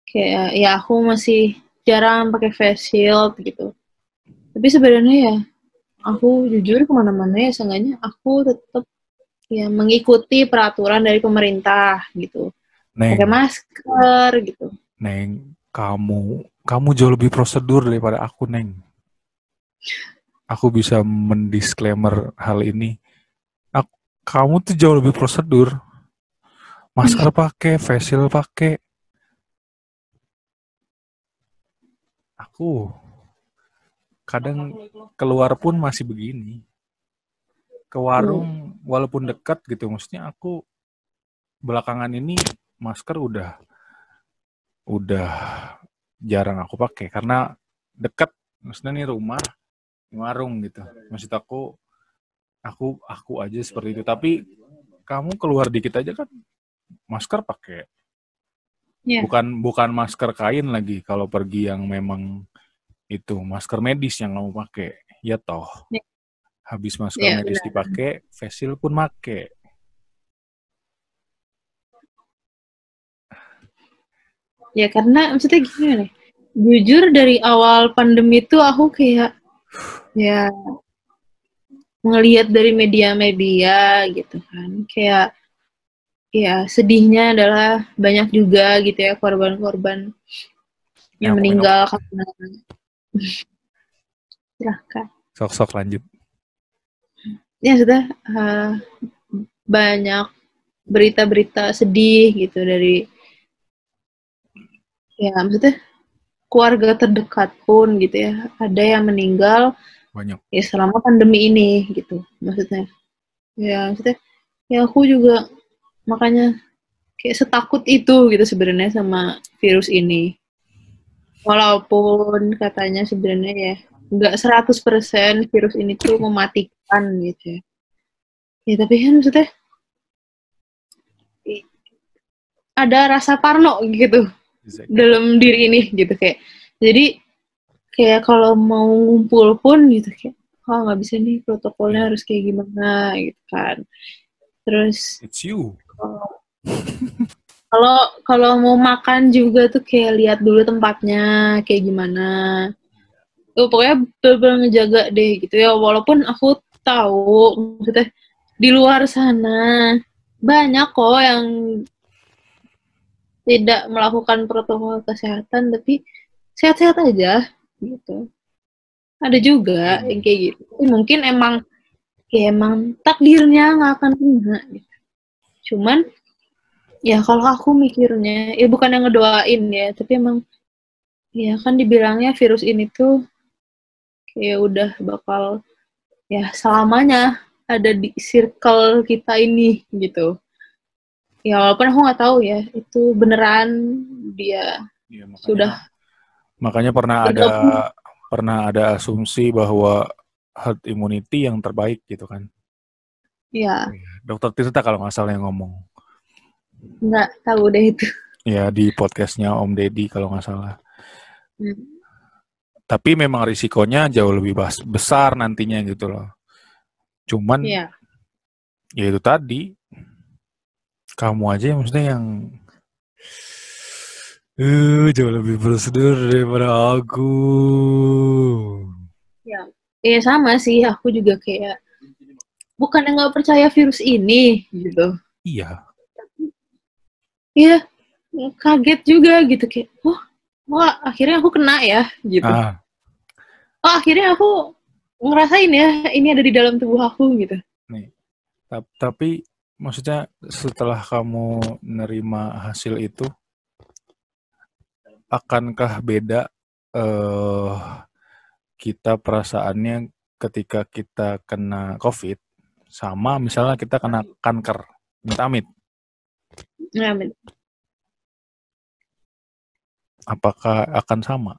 B: kayak ya aku masih jarang pakai face shield gitu. Tapi sebenarnya ya aku jujur kemana-mana ya, seenggaknya aku tetap ya mengikuti peraturan dari pemerintah gitu. Pakai masker gitu.
A: Neng, kamu jauh lebih prosedur daripada aku, Neng. Aku bisa mendisklaimer hal ini. Kamu tuh jauh lebih prosedur. Masker pakai, face shield pakai. Aku kadang keluar pun masih begini. Ke warung walaupun dekat gitu, maksudnya aku belakangan ini masker udah jarang aku pakai karena dekat, maksudnya nih rumah, warung gitu. Maksud aku aja seperti itu. Tapi kamu keluar dikit aja kan masker pakai. Yeah. Bukan masker kain lagi kalau pergi, yang memang itu masker medis yang kamu pakai. Ya toh. Yeah. Habis masker medis dipakai, face shield pun pakai.
B: Ya karena maksudnya gini nih. Jujur dari awal pandemi itu aku kayak ya ngelihat dari media-media gitu kan, kayak ya sedihnya adalah banyak juga gitu ya korban-korban yang meninggal karena silahkan.
A: Sok-sok lanjut.
B: Ya sudah, banyak berita-berita sedih gitu dari ya maksudnya keluarga terdekat pun gitu ya, ada yang meninggal
A: banyak
B: ya selama pandemi ini gitu, maksudnya ya aku juga makanya kayak setakut itu gitu sebenarnya sama virus ini, walaupun katanya sebenarnya ya nggak 100% virus ini tuh mematikan gitu ya. Ya tapi kan maksudnya ada rasa parno gitu dalam diri ini gitu kayak. Jadi kayak kalau mau ngumpul pun gitu kayak nggak bisa nih protokolnya harus kayak gimana gitu kan. Terus
A: It's you.
B: Kalau mau makan juga tuh kayak lihat dulu tempatnya kayak gimana. Pokoknya bener-bener ngejaga deh gitu ya. Walaupun aku tahu maksudnya di luar sana banyak kok yang tidak melakukan protokol kesehatan tapi sehat-sehat aja gitu. Ada juga yang kayak gitu. Mungkin emang takdirnya nggak akan kena gitu. Cuman ya kalau aku mikirnya ya bukan yang ngedoain ya, tapi emang ya kan dibilangnya virus ini tuh kayak udah bakal ya selamanya ada di circle kita ini gitu. Ya walaupun aku nggak tahu ya itu beneran dia sudah
A: makanya pernah ada asumsi bahwa herd immunity yang terbaik gitu kan.
B: Ya.
A: Dokter Tirta kalau nggak salah yang ngomong.
B: Nggak tahu deh itu.
A: Ya di podcastnya Om Deddy kalau nggak salah. Tapi memang risikonya jauh lebih besar nantinya gitu loh. Cuman ya itu tadi kamu aja yang maksudnya yang jauh lebih prosedur daripada aku.
B: Ya sama sih, aku juga kayak bukan yang nggak percaya virus ini gitu.
A: Iya.
B: Iya, kaget juga gitu kayak, wah akhirnya aku kena ya gitu. Oh akhirnya aku ngerasain ya ini ada di dalam tubuh aku gitu.
A: Nih, tapi maksudnya setelah kamu menerima hasil itu, akankah beda kita perasaannya ketika kita kena COVID sama misalnya kita kena kanker, amit-amit? Apakah akan sama?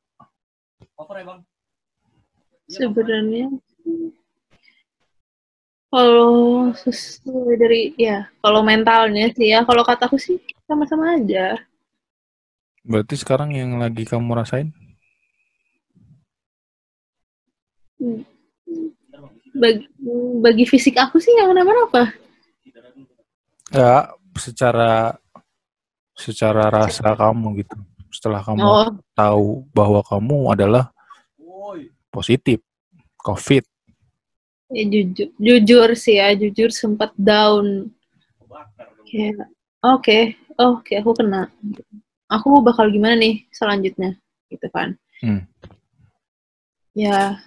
B: Sebenarnya kalau sesuai dari kalau mentalnya sih ya, kalau kataku sih sama-sama aja.
A: Berarti sekarang yang lagi kamu rasain?
B: Bagi fisik aku sih yang kenapa-napa.
A: Ya, secara rasa kamu gitu. Setelah kamu tahu bahwa kamu adalah positif COVID.
B: Ya jujur sih ya, jujur sempat down. Kayak, oke, aku kena. Aku bakal gimana nih selanjutnya, gitu kan? Ya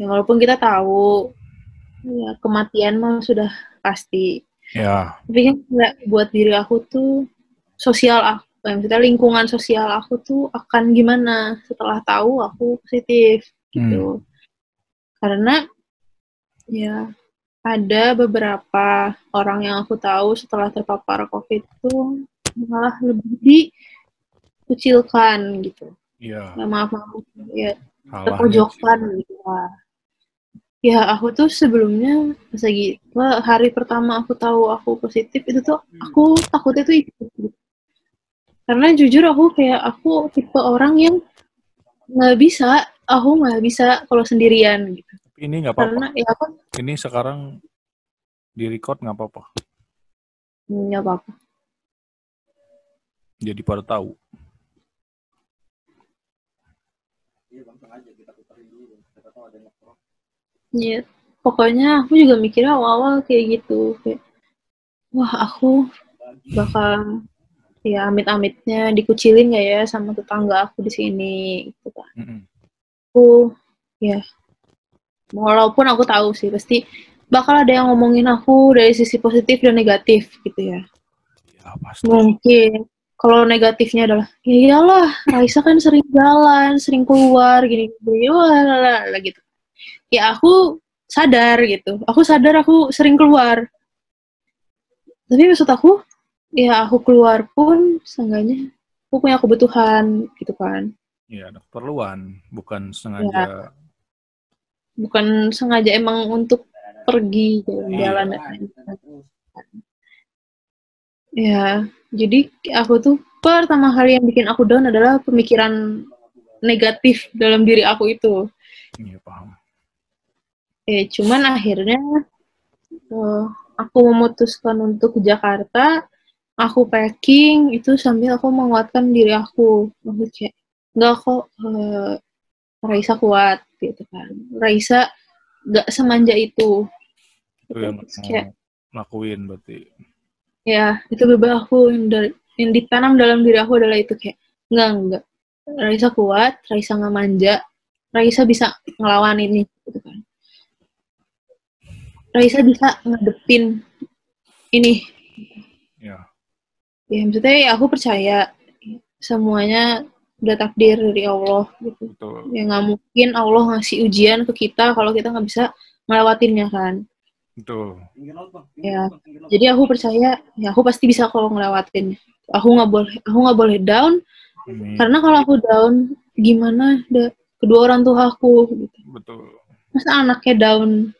B: walaupun kita tahu, ya kematian mah sudah pasti.
A: Ya.
B: Tapi kan buat diri aku tuh sosial aku, maksudnya lingkungan sosial aku tuh akan gimana setelah tahu aku positif gitu. Karena ya ada beberapa orang yang aku tahu setelah terpapar COVID itu malah lebih dikucilkan gitu.
A: Iya.
B: Ya, maaf ya terpojokkan gitu lah. Ya aku tuh sebelumnya pas lagi hari pertama aku tahu aku positif itu tuh aku takutnya tuh ikut gitu. Karena jujur aku tipe orang yang nggak bisa kalau sendirian gitu.
A: Tapi ini nggak apa-apa.
B: Karena ya aku
A: ini sekarang di record nggak apa-apa.
B: Nggak apa-apa.
A: Jadi pada tahu.
B: Iya, pokoknya aku juga mikirnya awal-awal kayak gitu, kayak wah aku bakal ya amit-amitnya dikucilin nggak ya sama tetangga aku di sini, gitu kan. Aku ya walaupun aku tahu sih pasti bakal ada yang ngomongin aku dari sisi positif dan negatif gitu ya.
A: Ya pasti.
B: Mungkin kalau negatifnya adalah ya iyalah Raisa kan sering jalan, sering keluar gini wah gitu. Ya aku sadar gitu. Aku sadar aku sering keluar. Tapi maksud aku, ya aku keluar pun seenggaknya aku punya kebutuhan gitu kan.
A: Iya, ada keperluan, bukan sengaja
B: bukan sengaja emang untuk pergi jalan-jalan dan lain-lain. Ya, jadi aku tuh pertama kali yang bikin aku down adalah pemikiran negatif dalam diri aku itu.
A: Iya, paham.
B: Cuman akhirnya aku memutuskan untuk ke Jakarta, aku packing itu sambil aku menguatkan diri aku. Aku kayak, enggak kok, Raisa kuat gitu kan. Raisa gak semanja itu.
A: Itu
B: Gitu.
A: yang
B: Terus
A: mau
B: kayak,
A: lakuin berarti.
B: ya itu beban aku yang ditanam dalam diri aku adalah itu kayak, enggak. Raisa kuat, Raisa nggak manja, Raisa bisa ngelawan ini. Gitu kan. Raisa bisa ngadepin ini.
A: Ya,
B: Ya maksudnya ya aku percaya semuanya udah takdir dari Allah gitu.
A: betul.
B: Ya nggak mungkin Allah ngasih ujian ke kita kalau kita nggak bisa ngelewatinnya kan.
A: Betul.
B: Ya, jadi aku percaya ya aku pasti bisa kalau ngelewatin. Aku nggak boleh down karena kalau aku down gimana kedua orang tua aku gitu.
A: Betul.
B: Masa anaknya down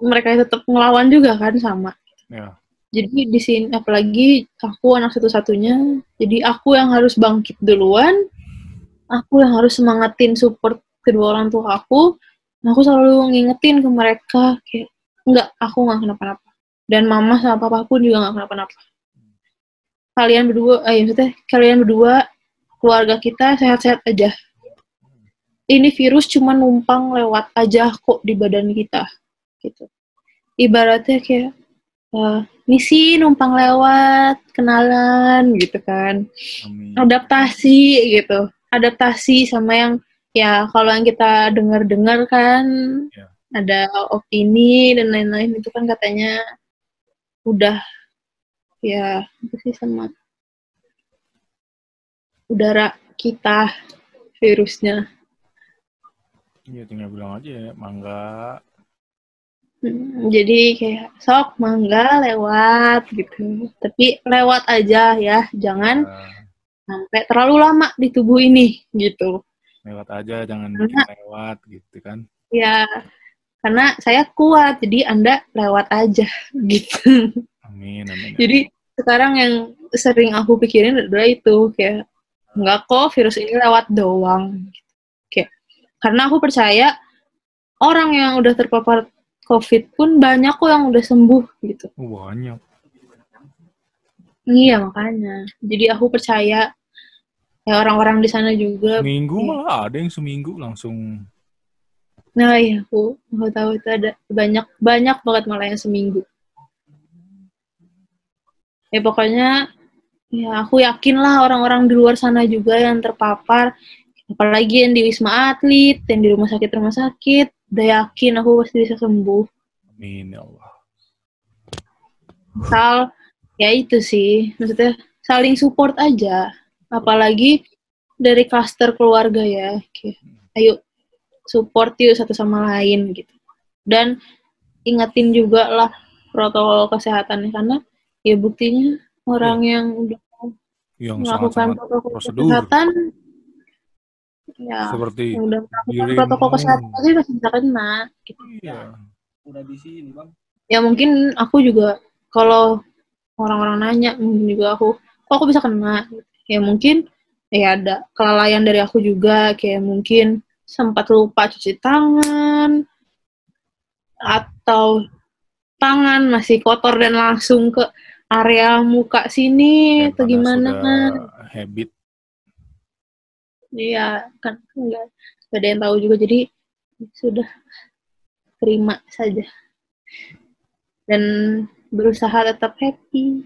B: mereka tetap ngelawan juga kan sama.
A: Ya.
B: Jadi di sini apalagi aku anak satu-satunya, jadi aku yang harus bangkit duluan, aku yang harus semangatin support kedua orang tua aku. Aku selalu ngingetin ke mereka kayak enggak, aku nggak kenapa-napa. Dan mama sama papa pun juga nggak kenapa-napa. Kalian berdua keluarga kita sehat-sehat aja. Ini virus cuma numpang lewat aja kok di badan kita gitu. Ibaratnya kayak misi numpang lewat, kenalan gitu kan.
A: Amin.
B: Adaptasi sama yang ya kalau yang kita dengar-dengar kan
A: Ya.
B: ada opini dan lain-lain itu kan katanya udah ya apa sih sama udara kita virusnya.
A: Iya, tinggal bilang aja ya, mangga.
B: Jadi kayak sok mangga lewat gitu. Tapi lewat aja ya, jangan sampai terlalu lama di tubuh ini gitu.
A: Lewat aja, jangan bikin
B: Karena
A: lewat gitu kan.
B: ya karena saya kuat, jadi Anda lewat aja gitu.
A: Amin, amin, amin.
B: Jadi sekarang yang sering aku pikirin adalah itu kayak nggak kok virus ini lewat doang. Kayak karena aku percaya orang yang udah terpapar COVID pun banyak kok yang udah sembuh gitu.
A: Banyak.
B: Iya makanya. Jadi aku percaya ya orang-orang di sana juga.
A: Seminggu
B: Ya.
A: malah ada yang seminggu langsung.
B: Nah iya aku tahu itu ada banyak banget malah yang seminggu. Ya pokoknya ya aku yakin lah orang-orang di luar sana juga yang terpapar, apalagi yang di Wisma Atlet, yang di rumah sakit, udah yakin aku pasti bisa sembuh.
A: Amin ya Allah.
B: Asal ya itu sih, maksudnya saling support aja, apalagi dari klaster keluarga ya, kayak, ayo support yuk satu sama lain gitu. Dan ingetin juga lah protokol kesehatannya karena ya buktinya orang
A: Ya,
B: yang udah
A: yang
B: melakukan
A: sangat-sangat
B: protokol
A: prosedur
B: kesehatan ya
A: seperti
B: yang udah melakukan protokol
A: dirimu.
B: kesehatan pasti masih bisa kena gitu.
A: Iya.
C: Udah di sini bang.
B: Ya mungkin aku juga kalau orang-orang nanya mungkin juga kok aku bisa kena ya mungkin ya ada kelalaian dari aku juga kayak mungkin sempat lupa cuci tangan atau tangan masih kotor dan langsung ke area muka sini
A: Ya,
B: atau
A: karena
B: gimana.
A: sudah habit.
B: Iya kan nggak ada yang tahu juga jadi sudah terima saja dan berusaha tetap happy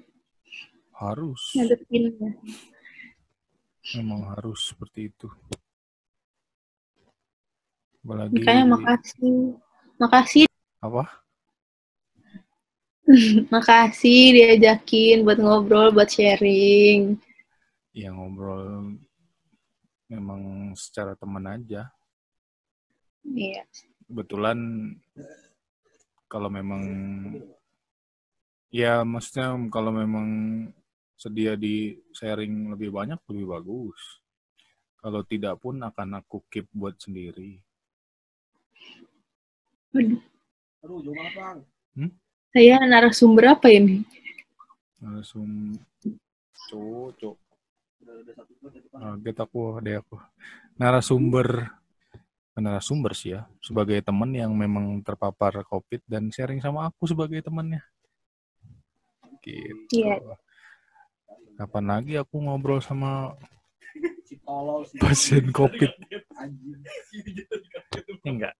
A: Harus.
B: ngadepinnya.
A: Memang harus seperti itu. Apalagi
B: Makanya makasih
A: apa?
B: makasih diajakin buat ngobrol, buat sharing.
A: Yang ngobrol memang secara teman aja.
B: Iya.
A: Kebetulan kalau memang ya maksudnya kalau memang sedia di sharing lebih banyak lebih bagus. Kalau tidak pun akan aku keep buat sendiri.
B: Waduh,
A: Hmm?
B: saya narasumber apa ini?
A: Langsung cocok. Kaget aku, deh aku. Narasumber sih ya, sebagai teman yang memang terpapar COVID dan sharing sama aku sebagai temannya. Gitu.
B: Iya.
A: Kapan lagi aku ngobrol sama pasien COVID? Enggak.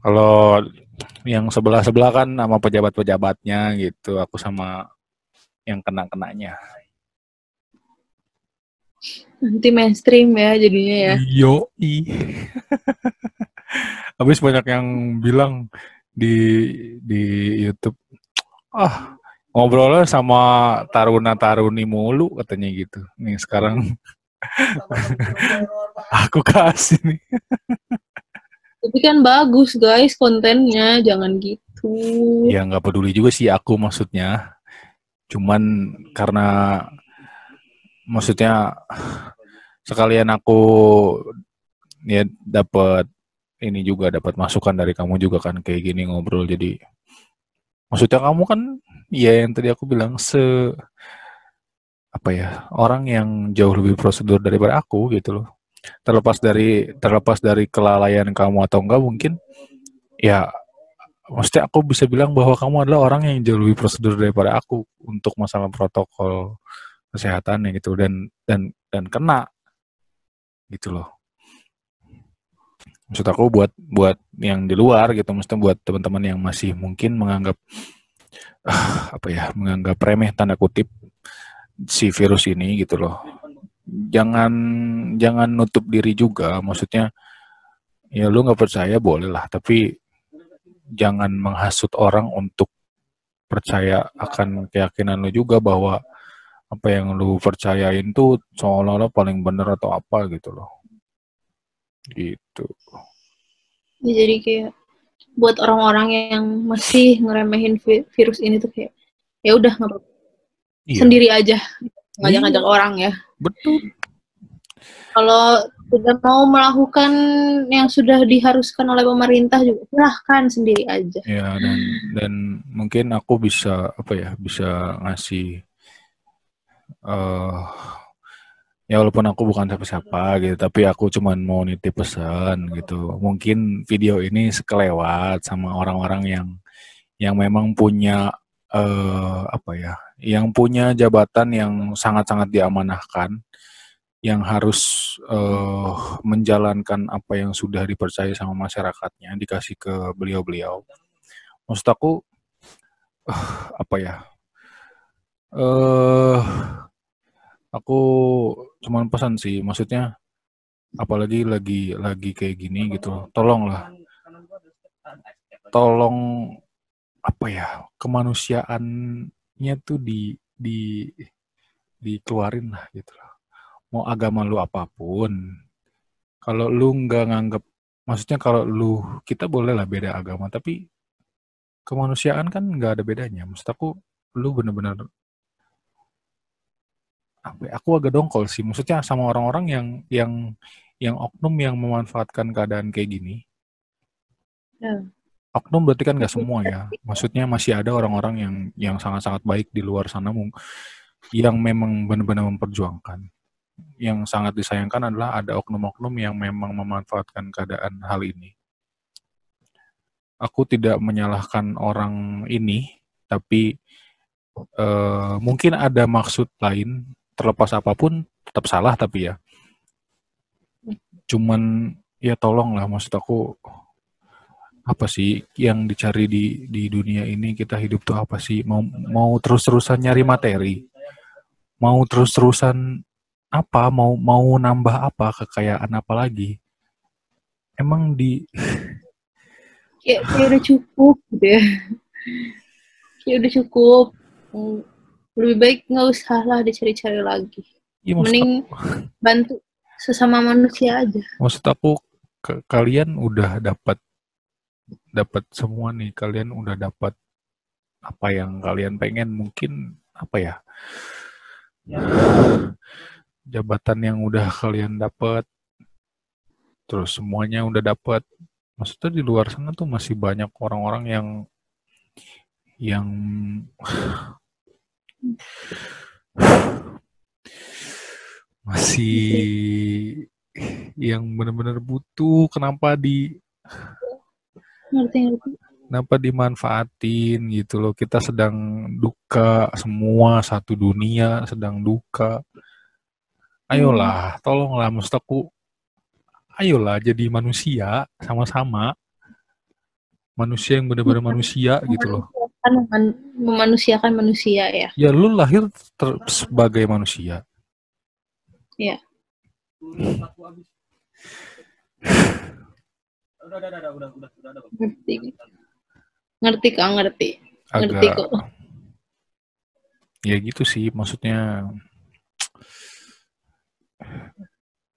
A: Kalau yang sebelah-sebelah kan sama pejabat-pejabatnya gitu, aku sama yang kena-kenanya.
B: Nanti mainstream ya jadinya ya.
A: Yoi. Habis banyak yang bilang di YouTube, ngobrolnya sama taruna-taruni mulu katanya gitu. Nih sekarang aku kasih nih.
B: Tapi kan bagus guys kontennya, jangan gitu.
A: Ya nggak peduli juga sih aku maksudnya. Cuman karena maksudnya sekalian aku ya dapat ini juga dapat masukan dari kamu juga kan kayak gini ngobrol, jadi maksudnya kamu kan ya yang tadi aku bilang apa ya, orang yang jauh lebih prosedur daripada aku gitu loh. Terlepas dari kelalaian kamu atau enggak, mungkin ya maksudnya aku bisa bilang bahwa kamu adalah orang yang jauh lebih prosedur daripada aku untuk masalah protokol kesehatannya gitu, dan kena gitu loh. Maksud aku buat yang di luar gitu, maksudnya buat teman-teman yang masih mungkin menganggap apa ya, menganggap remeh tanda kutip si virus ini gitu loh. Jangan jangan nutup diri juga, maksudnya ya lu nggak percaya boleh lah, tapi jangan menghasut orang untuk percaya akan keyakinan lu juga, bahwa apa yang lu percayain tuh seolah-olah paling bener atau apa gitu loh. Gitu.
B: Ya, jadi kayak buat orang-orang yang masih ngeremehin virus ini tuh kayak ya udah nggak apa-apa.
A: Iya.
B: Sendiri aja, ngajak-ngajak
A: Iya.
B: orang ya.
A: Betul.
B: Kalau tidak mau melakukan yang sudah diharuskan oleh pemerintah juga silahkan sendiri aja.
A: Ya, dan mungkin aku bisa apa ya, bisa ngasih ya walaupun aku bukan siapa-siapa gitu, tapi aku cuman mau nitip pesan gitu. Mungkin video ini sekelewat sama orang-orang yang memang punya apa ya, yang punya jabatan yang sangat-sangat diamanahkan, yang harus menjalankan apa yang sudah dipercaya sama masyarakatnya dikasih ke beliau-beliau. Maksud aku apa ya? eh aku cuman pesan sih, maksudnya apalagi lagi kayak gini gitu. Tolong apa ya? Kemanusiaannya tuh dikeluarin lah gitu loh. Mau agama lu apapun, kalau lu nggak nganggep, maksudnya kalau lu, kita boleh lah beda agama, tapi kemanusiaan kan nggak ada bedanya. Maksud aku, lu bener-bener apa ya, aku agak dongkol sih, maksudnya sama orang-orang yang oknum yang memanfaatkan keadaan kayak gini.
B: Ya.
A: Oknum berarti kan nggak semua ya, maksudnya masih ada orang-orang yang sangat-sangat baik di luar sana, yang memang benar-benar memperjuangkan. Yang sangat disayangkan adalah ada oknum-oknum yang memang memanfaatkan keadaan hal ini. Aku tidak menyalahkan orang ini, tapi mungkin ada maksud lain, terlepas apapun tetap salah tapi ya. Cuman ya tolong lah, maksud aku apa sih yang dicari di dunia ini, kita hidup tuh apa sih? Mau terus-terusan nyari materi? Mau terus-terusan apa? Mau nambah apa? Kekayaan apa lagi? Emang
B: Kayak udah cukup gitu ya. Kayak udah cukup. Lebih baik nggak usah lah dicari-cari lagi.
A: ya
B: Mending bantu sesama manusia aja.
A: maksud aku kalian udah dapat semua nih, kalian udah dapat apa yang kalian pengen, mungkin apa ya, jabatan yang udah kalian dapat, terus semuanya udah dapat. Maksudnya di luar sana tuh masih banyak orang-orang yang masih yang benar-benar butuh.
B: Ngerti.
A: Kenapa dimanfaatin gitu loh? Kita sedang duka, semua satu dunia sedang duka. Ayolah, tolonglah, maksud aku, ayolah jadi manusia sama-sama. Manusia yang benar-benar manusia gitu loh.
B: Memanusiakan manusia ya.
A: Ya lu lahir sebagai manusia.
B: Ya. Ngerti Kak, ngerti
A: Agak
B: kok.
A: ya gitu sih, maksudnya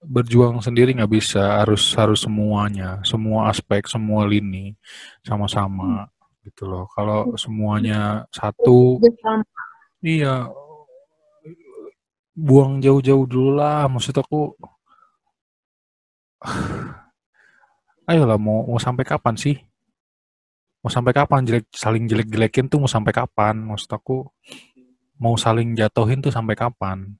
A: berjuang sendiri nggak bisa, harus semuanya, semua aspek, semua lini sama-sama gitu loh. Kalau semuanya satu, iya, buang jauh-jauh dulu lah. Maksud aku, ayolah, mau sampai kapan sih? Mau sampai kapan saling jelek-jelekin tuh, mau sampai kapan? Maksud aku, mau saling jatuhin tuh sampai kapan?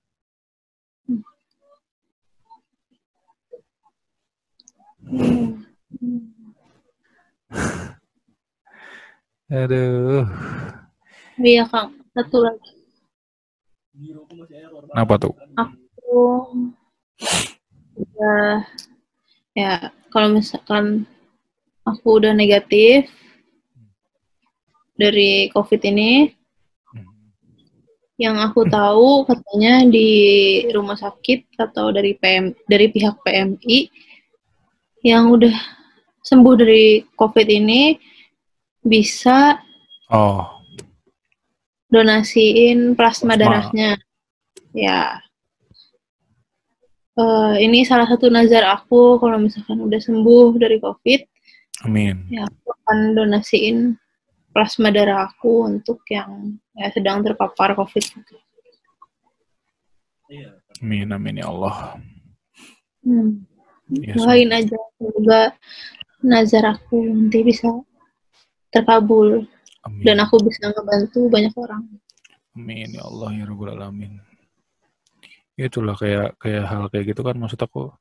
A: Aduh.
B: Iya Kang, satu lagi.
A: Kenapa tuh?
B: Aku ya kalau misalkan aku udah negatif dari COVID ini, yang aku tahu katanya di rumah sakit atau dari pihak PMI yang udah sembuh dari COVID ini bisa donasiin plasma darahnya. Ya. Ini salah satu nazar aku kalau misalkan udah sembuh dari COVID.
A: Amin.
B: Ya, aku akan donasiin plasma darah aku untuk yang ya, sedang terpapar COVID.
A: Amin, amin ya Allah.
B: Doain aja semoga nazar aku nanti bisa terkabul. Amin. Dan aku bisa ngebantu banyak orang.
A: Amin ya Allah ya Rabbal Alamin. Itulah kayak hal kayak gitu kan, maksud aku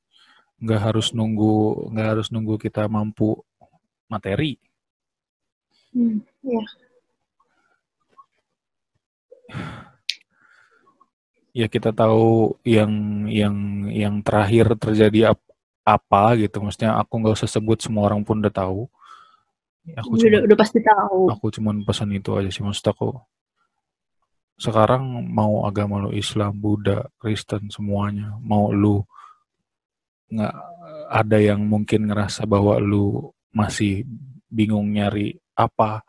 A: nggak harus nunggu kita mampu materi.
B: Ya.
A: Ya kita tahu yang terakhir terjadi apa gitu, maksudnya aku nggak usah sebut, semua orang pun udah tahu. Aku
B: udah pasti tahu.
A: Aku cuman pesan itu aja sih, maksud aku. Sekarang mau agama lu Islam, Buddha, Kristen, semuanya, mau lu nggak ada yang mungkin ngerasa bahwa lu masih bingung nyari apa.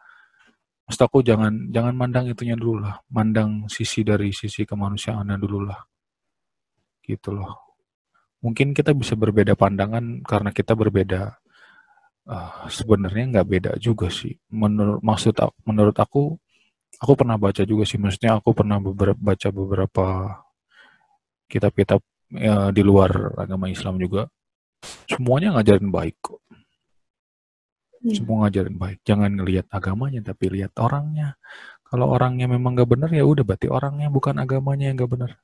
A: Maksud aku jangan mandang itunya dulu lah, mandang dari sisi kemanusiaannya dulu lah. Gitu loh. Mungkin kita bisa berbeda pandangan karena kita berbeda. Sebenarnya nggak beda juga sih. Menurut aku pernah baca juga sih. Maksudnya aku pernah baca beberapa kitab-kitab di luar agama Islam juga. Semuanya ngajarin baik kok. Semua ngajarin baik. Jangan ngelihat agamanya, tapi lihat orangnya. Kalau orangnya memang nggak benar, ya udah berarti orangnya, bukan agamanya yang nggak benar.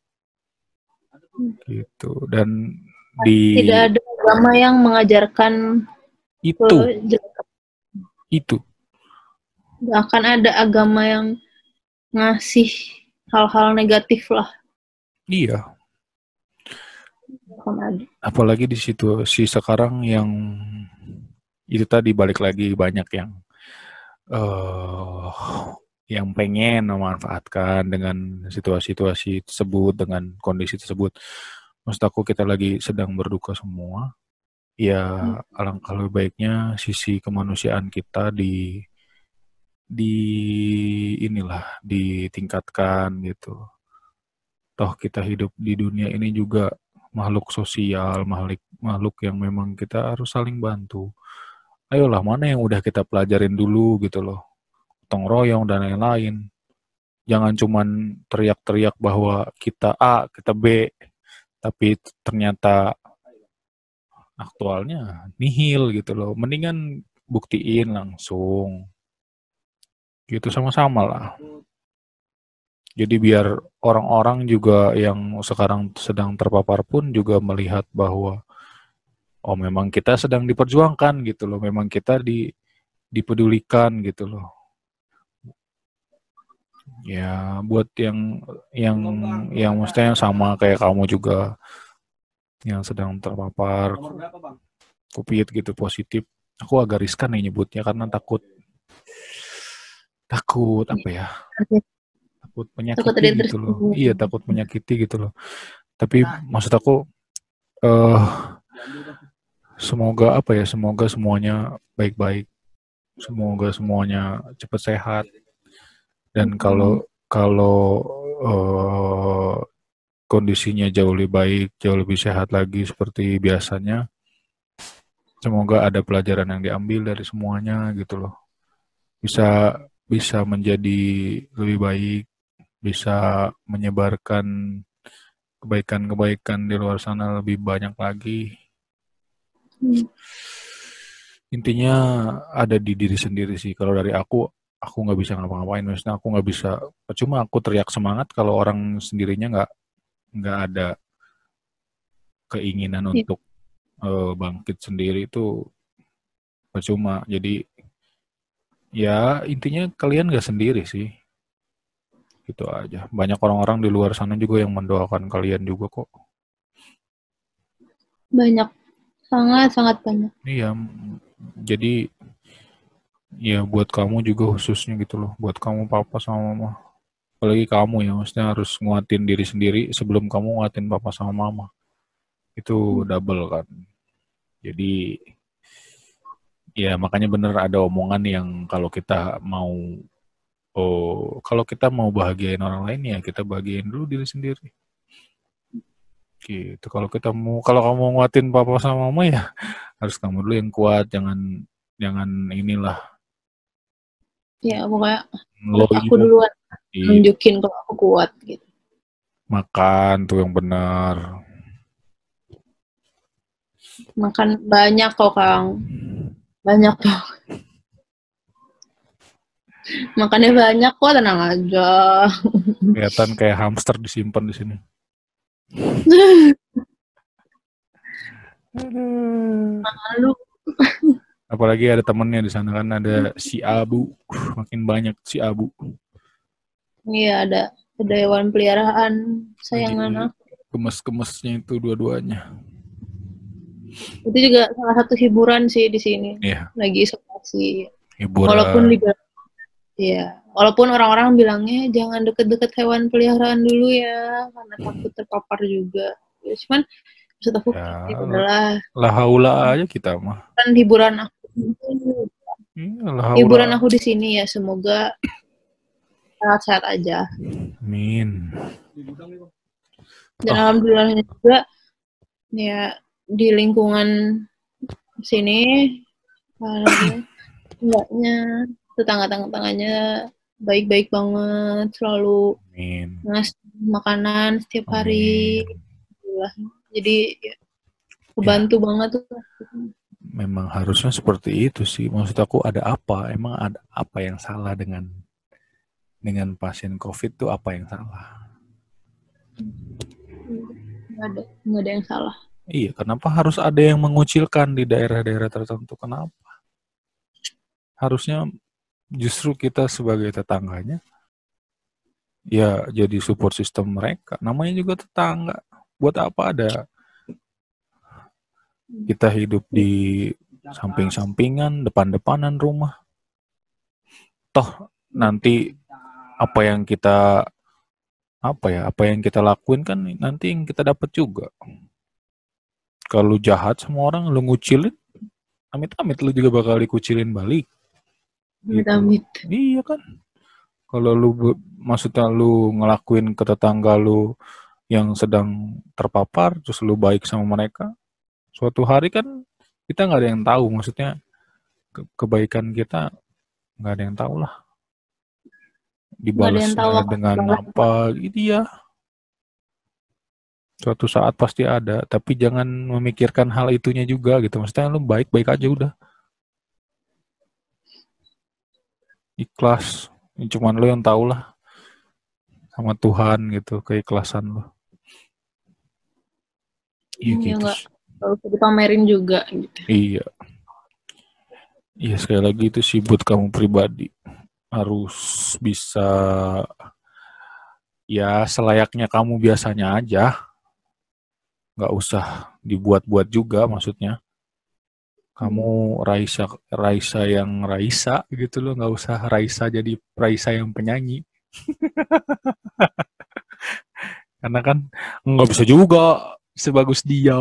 A: Gitu. Dan
B: tidak ada agama yang mengajarkan
A: itu.
B: Gak akan ada agama yang ngasih hal-hal negatif lah.
A: Iya. Apalagi di situasi sekarang yang itu tadi, balik lagi banyak yang pengen memanfaatkan dengan situasi tersebut, dengan kondisi tersebut. Maksud aku kita lagi sedang berduka semua. Ya alangkah lebih baiknya sisi kemanusiaan kita ditingkatkan gitu. Toh kita hidup di dunia ini juga makhluk sosial, makhluk yang memang kita harus saling bantu. Ayolah, mana yang udah kita pelajarin dulu gitu loh. Gotong royong dan lain-lain. Jangan cuman teriak-teriak bahwa kita A, kita B, tapi ternyata aktualnya nihil gitu loh. Mendingan buktiin langsung. Gitu sama-sama lah. Jadi biar orang-orang juga yang sekarang sedang terpapar pun juga melihat bahwa oh memang kita sedang diperjuangkan gitu loh, memang kita dipedulikan gitu loh. Ya buat yang yang maksudnya yang sama kayak kamu juga yang sedang terpapar COVID gitu positif, aku agak riskan nih nyebutnya karena takut apa ya? Takut
B: Takut ada
A: menyakiti
B: yang
A: gitu loh.
B: tersinggung.
A: Iya takut menyakiti gitu loh. Tapi maksud aku eh semoga apa ya? Semoga semuanya baik-baik. Semoga semuanya cepat sehat. Dan kalau kalau eh, kondisinya jauh lebih baik, jauh lebih sehat lagi seperti biasanya, semoga ada pelajaran yang diambil dari semuanya gitu loh. Bisa bisa menjadi lebih baik, bisa menyebarkan kebaikan-kebaikan di luar sana lebih banyak lagi. Intinya ada di diri sendiri sih. Kalau dari aku nggak bisa ngapa-ngapain. Maksudnya aku nggak bisa. Cuma aku teriak semangat kalau orang sendirinya nggak ada keinginan
B: Ya,
A: untuk bangkit sendiri itu percuma. Jadi ya intinya kalian nggak sendiri sih. Gitu aja. Banyak orang-orang di luar sana juga yang mendoakan kalian juga kok.
B: banyak, sangat-sangat banyak.
A: Iya, jadi ya buat kamu juga khususnya gitu loh. Buat kamu papa sama mama. Apalagi kamu ya, maksudnya harus nguatin diri sendiri sebelum kamu nguatin papa sama mama. Itu double kan. Jadi ya makanya bener ada omongan yang kalau kita mau bahagiain orang lain ya kita bahagiain dulu diri sendiri. Gitu. Kalau kamu mau nguatin papa sama mama ya harus kamu dulu yang kuat, jangan jangan inilah
B: Ya pokoknya
A: lo
B: harus
A: ini
B: aku duluan
A: di
B: nunjukin kalau aku kuat gitu.
A: makan tuh yang benar.
B: Makan banyak kok Kang, banyak kok. Makannya banyak kok, tenang aja.
A: Kelihatan kayak hamster disimpan di sini. Aduh.
B: Lalu
A: Apalagi ada temennya di sana kan ada si Abu. Makin banyak si Abu.
B: iya ada hewan peliharaan sayangan
A: Lagi
B: aku.
A: gemes-gemesnya itu dua-duanya.
B: Itu juga salah satu hiburan sih di sini.
A: Iya,
B: Lagi isolasi. Walaupun
A: hiburan.
B: ya, walaupun orang-orang bilangnya jangan deket-deket hewan peliharaan dulu ya, karena takut terpapar juga. Ya, cuman maksud aku
A: Ya,
B: ya udahlah,
A: lah haula aja kita mah.
B: kan
A: Iya, lah
B: hiburan
A: haula.
B: aku di sini ya, semoga sehat-sehat aja.
A: Amin.
B: Dan
A: Oh,
B: alhamdulillahnya juga ya di lingkungan sini enggaknya tetangga-tetangganya baik-baik banget, selalu
A: amin.
B: ngasih makanan setiap hari.
A: Amin.
B: Alhamdulillah. Jadi ya,
A: Ya,
B: kebantu banget tuh.
A: memang harusnya seperti itu sih. Maksud aku ada apa? Emang ada apa yang salah dengan pasien COVID tuh apa yang salah?
B: Nggak ada yang salah.
A: Iya, kenapa harus ada yang mengucilkan di daerah-daerah tertentu? Kenapa? Harusnya justru kita sebagai tetangganya ya jadi support system mereka. Namanya juga tetangga. Buat apa ada kita hidup di samping-sampingan, depan-depanan rumah? Toh nanti apa yang kita apa yang kita lakuin kan nanti yang kita dapat juga. Kalau jahat sama orang lu ngucilin, amit-amit lu juga bakal dikucilin balik gitu loh.
B: Amit-amit.
A: Iya kan? Kalau maksudnya lu ngelakuin ke tetangga lu yang sedang terpapar, terus lu baik sama mereka, suatu hari kan kita nggak ada yang tahu. Maksudnya kebaikan kita nggak ada yang tahu lah.
B: Nggak ada yang tahu
A: Dibalasnya
B: akan
A: dengan
B: balas.
A: apa? Gitu ya. Suatu saat pasti ada, tapi jangan memikirkan hal itunya juga gitu. Maksudnya lu baik-baik aja udah. Ikhlas. Cuman lu yang tahu lah sama Tuhan gitu, keikhlasan lu. Iya
B: Ya
A: gitu.
B: nggak kalau dipamerin juga gitu.
A: Iya. Iya sekali lagi itu sih buat kamu pribadi. Harus bisa ya selayaknya kamu biasanya aja. Nggak usah dibuat-buat juga maksudnya. Kamu Raisa Raisa yang Raisa gitu loh, nggak usah Raisa jadi Raisa yang penyanyi. Karena kan nggak bisa juga sebagus dia.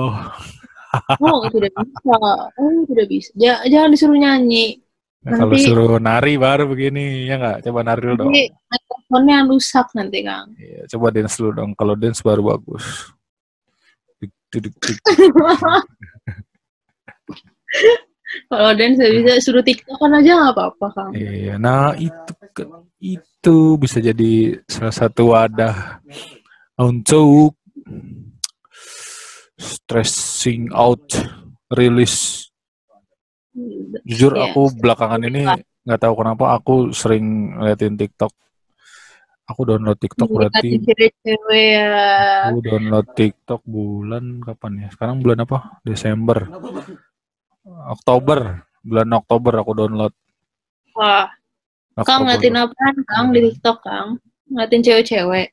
B: Oh, tidak bisa. Oh, tidak bisa. Jangan disuruh nyanyi.
A: Nah, kalau
B: Nanti
A: suruh nari baru begini, ya nggak? Coba nari dulu
B: nanti
A: dong.
B: mikrofonnya rusak nanti, Kang.
A: Iya, coba dance dulu dong. Kalau dance baru bagus. Dik, dik, dik, dik.
B: Kalau dance bisa suruh TikTokan aja nggak apa-apa, Kang.
A: Iya, nah itu bisa jadi salah satu wadah untuk stressing out, release. Jujur
B: Ya,
A: aku belakangan ini nggak tahu kenapa aku sering ngeliatin TikTok. Aku download TikTok
B: mendekati
A: berarti
B: cewek-cewek ya.
A: aku download TikTok bulan kapan ya? Sekarang bulan apa? Desember, Oktober. Bulan Oktober aku download.
B: Wah, Kang ngeliatin
A: Oktober.
B: apaan, Kang, di TikTok, Kang? Ngeliatin cewek-cewek.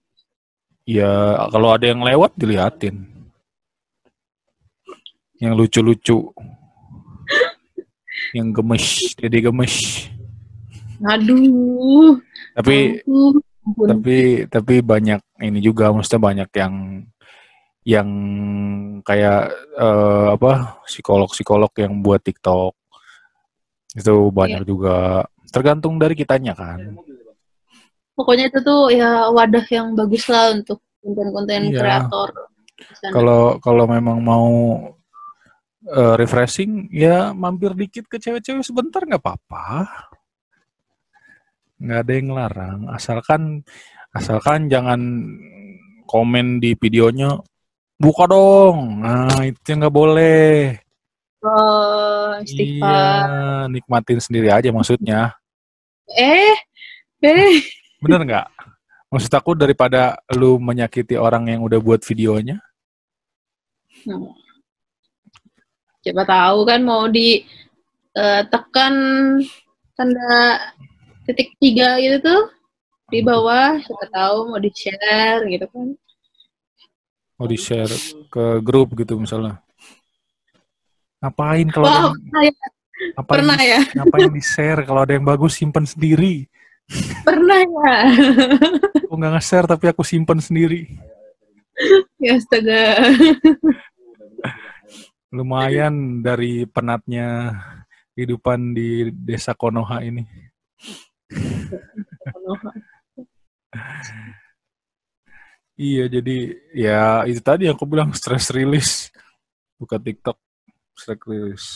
A: Ya kalau ada yang lewat diliatin. Yang lucu-lucu, yang gemes, jadi gemes.
B: Aduh,
A: Tapi
B: ampun.
A: tapi banyak ini juga, maksudnya banyak yang kayak apa psikolog yang buat TikTok itu banyak
B: Ya.
A: juga. Tergantung dari kitanya kan.
B: Pokoknya itu tuh ya wadah yang bagus lah untuk konten-konten
A: Iya.
B: kreator di sana.
A: Kalau memang mau refreshing ya mampir dikit ke cewek-cewek sebentar nggak apa-apa. Nggak ada yang larang. Asalkan jangan komen di videonya buka dong. Nah itu yang nggak boleh.
B: Oh,
A: Iya,
B: istighfar.
A: nikmatin sendiri aja maksudnya.
B: Eh, eh.
A: Bener nggak? Maksud aku daripada lu menyakiti orang yang udah buat videonya.
B: Hmm. Siapa tahu kan mau ditekan tanda titik 3 gitu tuh di bawah, siapa tahu mau di-share gitu kan.
A: Mau di-share ke grup gitu misalnya. Ngapain kalau ada
B: Wah,
A: yang
B: pernah ya?
A: ngapain di-share kalau ada yang bagus simpan sendiri.
B: Pernah ya?
A: Aku nggak nge-share tapi aku simpan sendiri.
B: Ya astaga.
A: Lumayan dari penatnya kehidupan di desa Konoha ini. Iya, jadi ya itu tadi yang aku bilang stress release. Buka TikTok, stress release.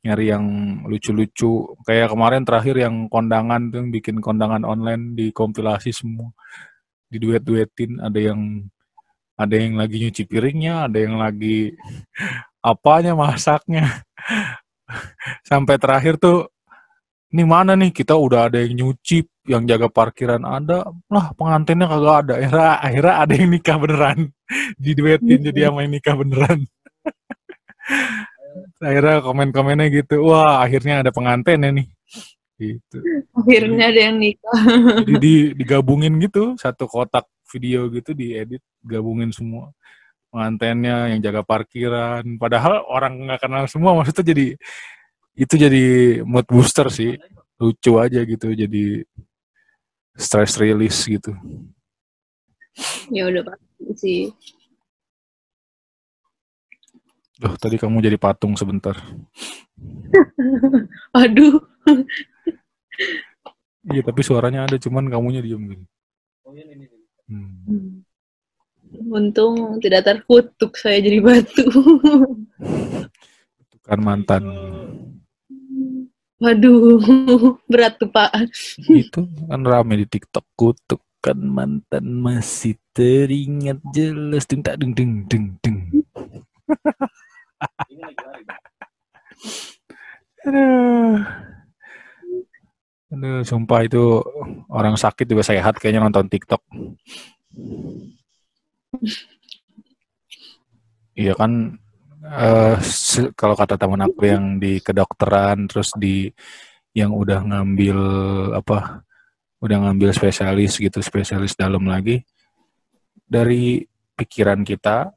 A: Nyari yang lucu-lucu. Kayak kemarin terakhir yang kondangan tuh, yang bikin kondangan online dikompilasi semua. Diduet-duetin, ada yang lagi nyuci piringnya, ada yang lagi apanya masaknya. Sampai terakhir tuh ini mana nih kita udah ada yang nyuci, yang jaga parkiran ada, lah pengantinnya kagak ada. Akhirnya ada yang nikah beneran, diduetin jadi sama yang nikah beneran. Akhirnya komen-komennya gitu, wah akhirnya ada pengantinnya nih. Gitu.
B: Akhirnya ada yang nikah.
A: Jadi digabungin gitu, satu kotak video gitu diedit, gabungin semua. Pengantinnya yang jaga parkiran, padahal orang nggak kenal semua, maksudnya jadi mood booster sih, lucu aja gitu, jadi stress release gitu.
B: Ya udah pasti sih.
A: Loh, tadi kamu jadi patung sebentar.
B: Aduh.
A: Iya, tapi suaranya ada, cuman kamunya diem gini.
B: Untung tidak terkutuk saya jadi batu.
A: Kan mantan.
B: Waduh, berat tuh Pak.
A: Itu kan rame di TikTok kutuk. Kan mantan masih teringat jelas. Deng tak deng deng deng deng. Aduh, sumpah itu orang sakit juga sehat kayaknya nonton TikTok. Iya kan, kalau kata teman aku yang di kedokteran, terus yang udah ngambil spesialis gitu, spesialis dalam lagi, dari pikiran kita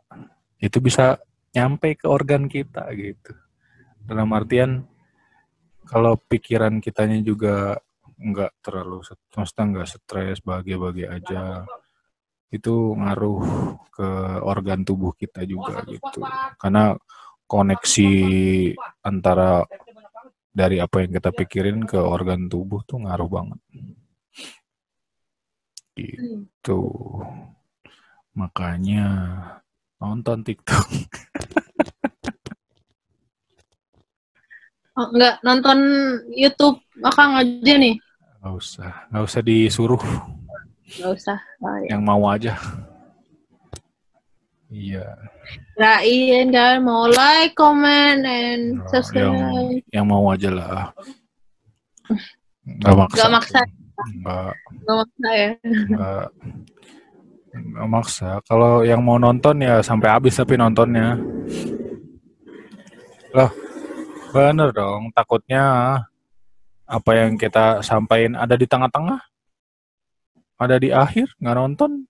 A: itu bisa nyampe ke organ kita gitu. Dalam artian kalau pikiran kitanya juga nggak terlalu, maksudnya nggak stres, bahagia-bahagia aja, itu ngaruh ke organ tubuh kita juga gitu. Karena koneksi antara dari apa yang kita pikirin ke organ tubuh tuh ngaruh banget. Gitu. Makanya nonton TikTok.
B: Oh, enggak nonton YouTube Akang aja nih.
A: Nggak usah disuruh.
B: Nggak usah. Oh, ya.
A: Yang mau aja. Iya.
B: Kirain kan mau like, comment, and subscribe.
A: Yang mau aja lah. Nggak maksa.
B: Nggak maksa.
A: Nggak
B: maksa ya.
A: Nggak maksa. Kalau yang mau nonton ya sampai habis tapi nontonnya. Loh, bener dong. Takutnya apa yang kita sampaikan ada di tengah-tengah, ada di akhir, nggak nonton.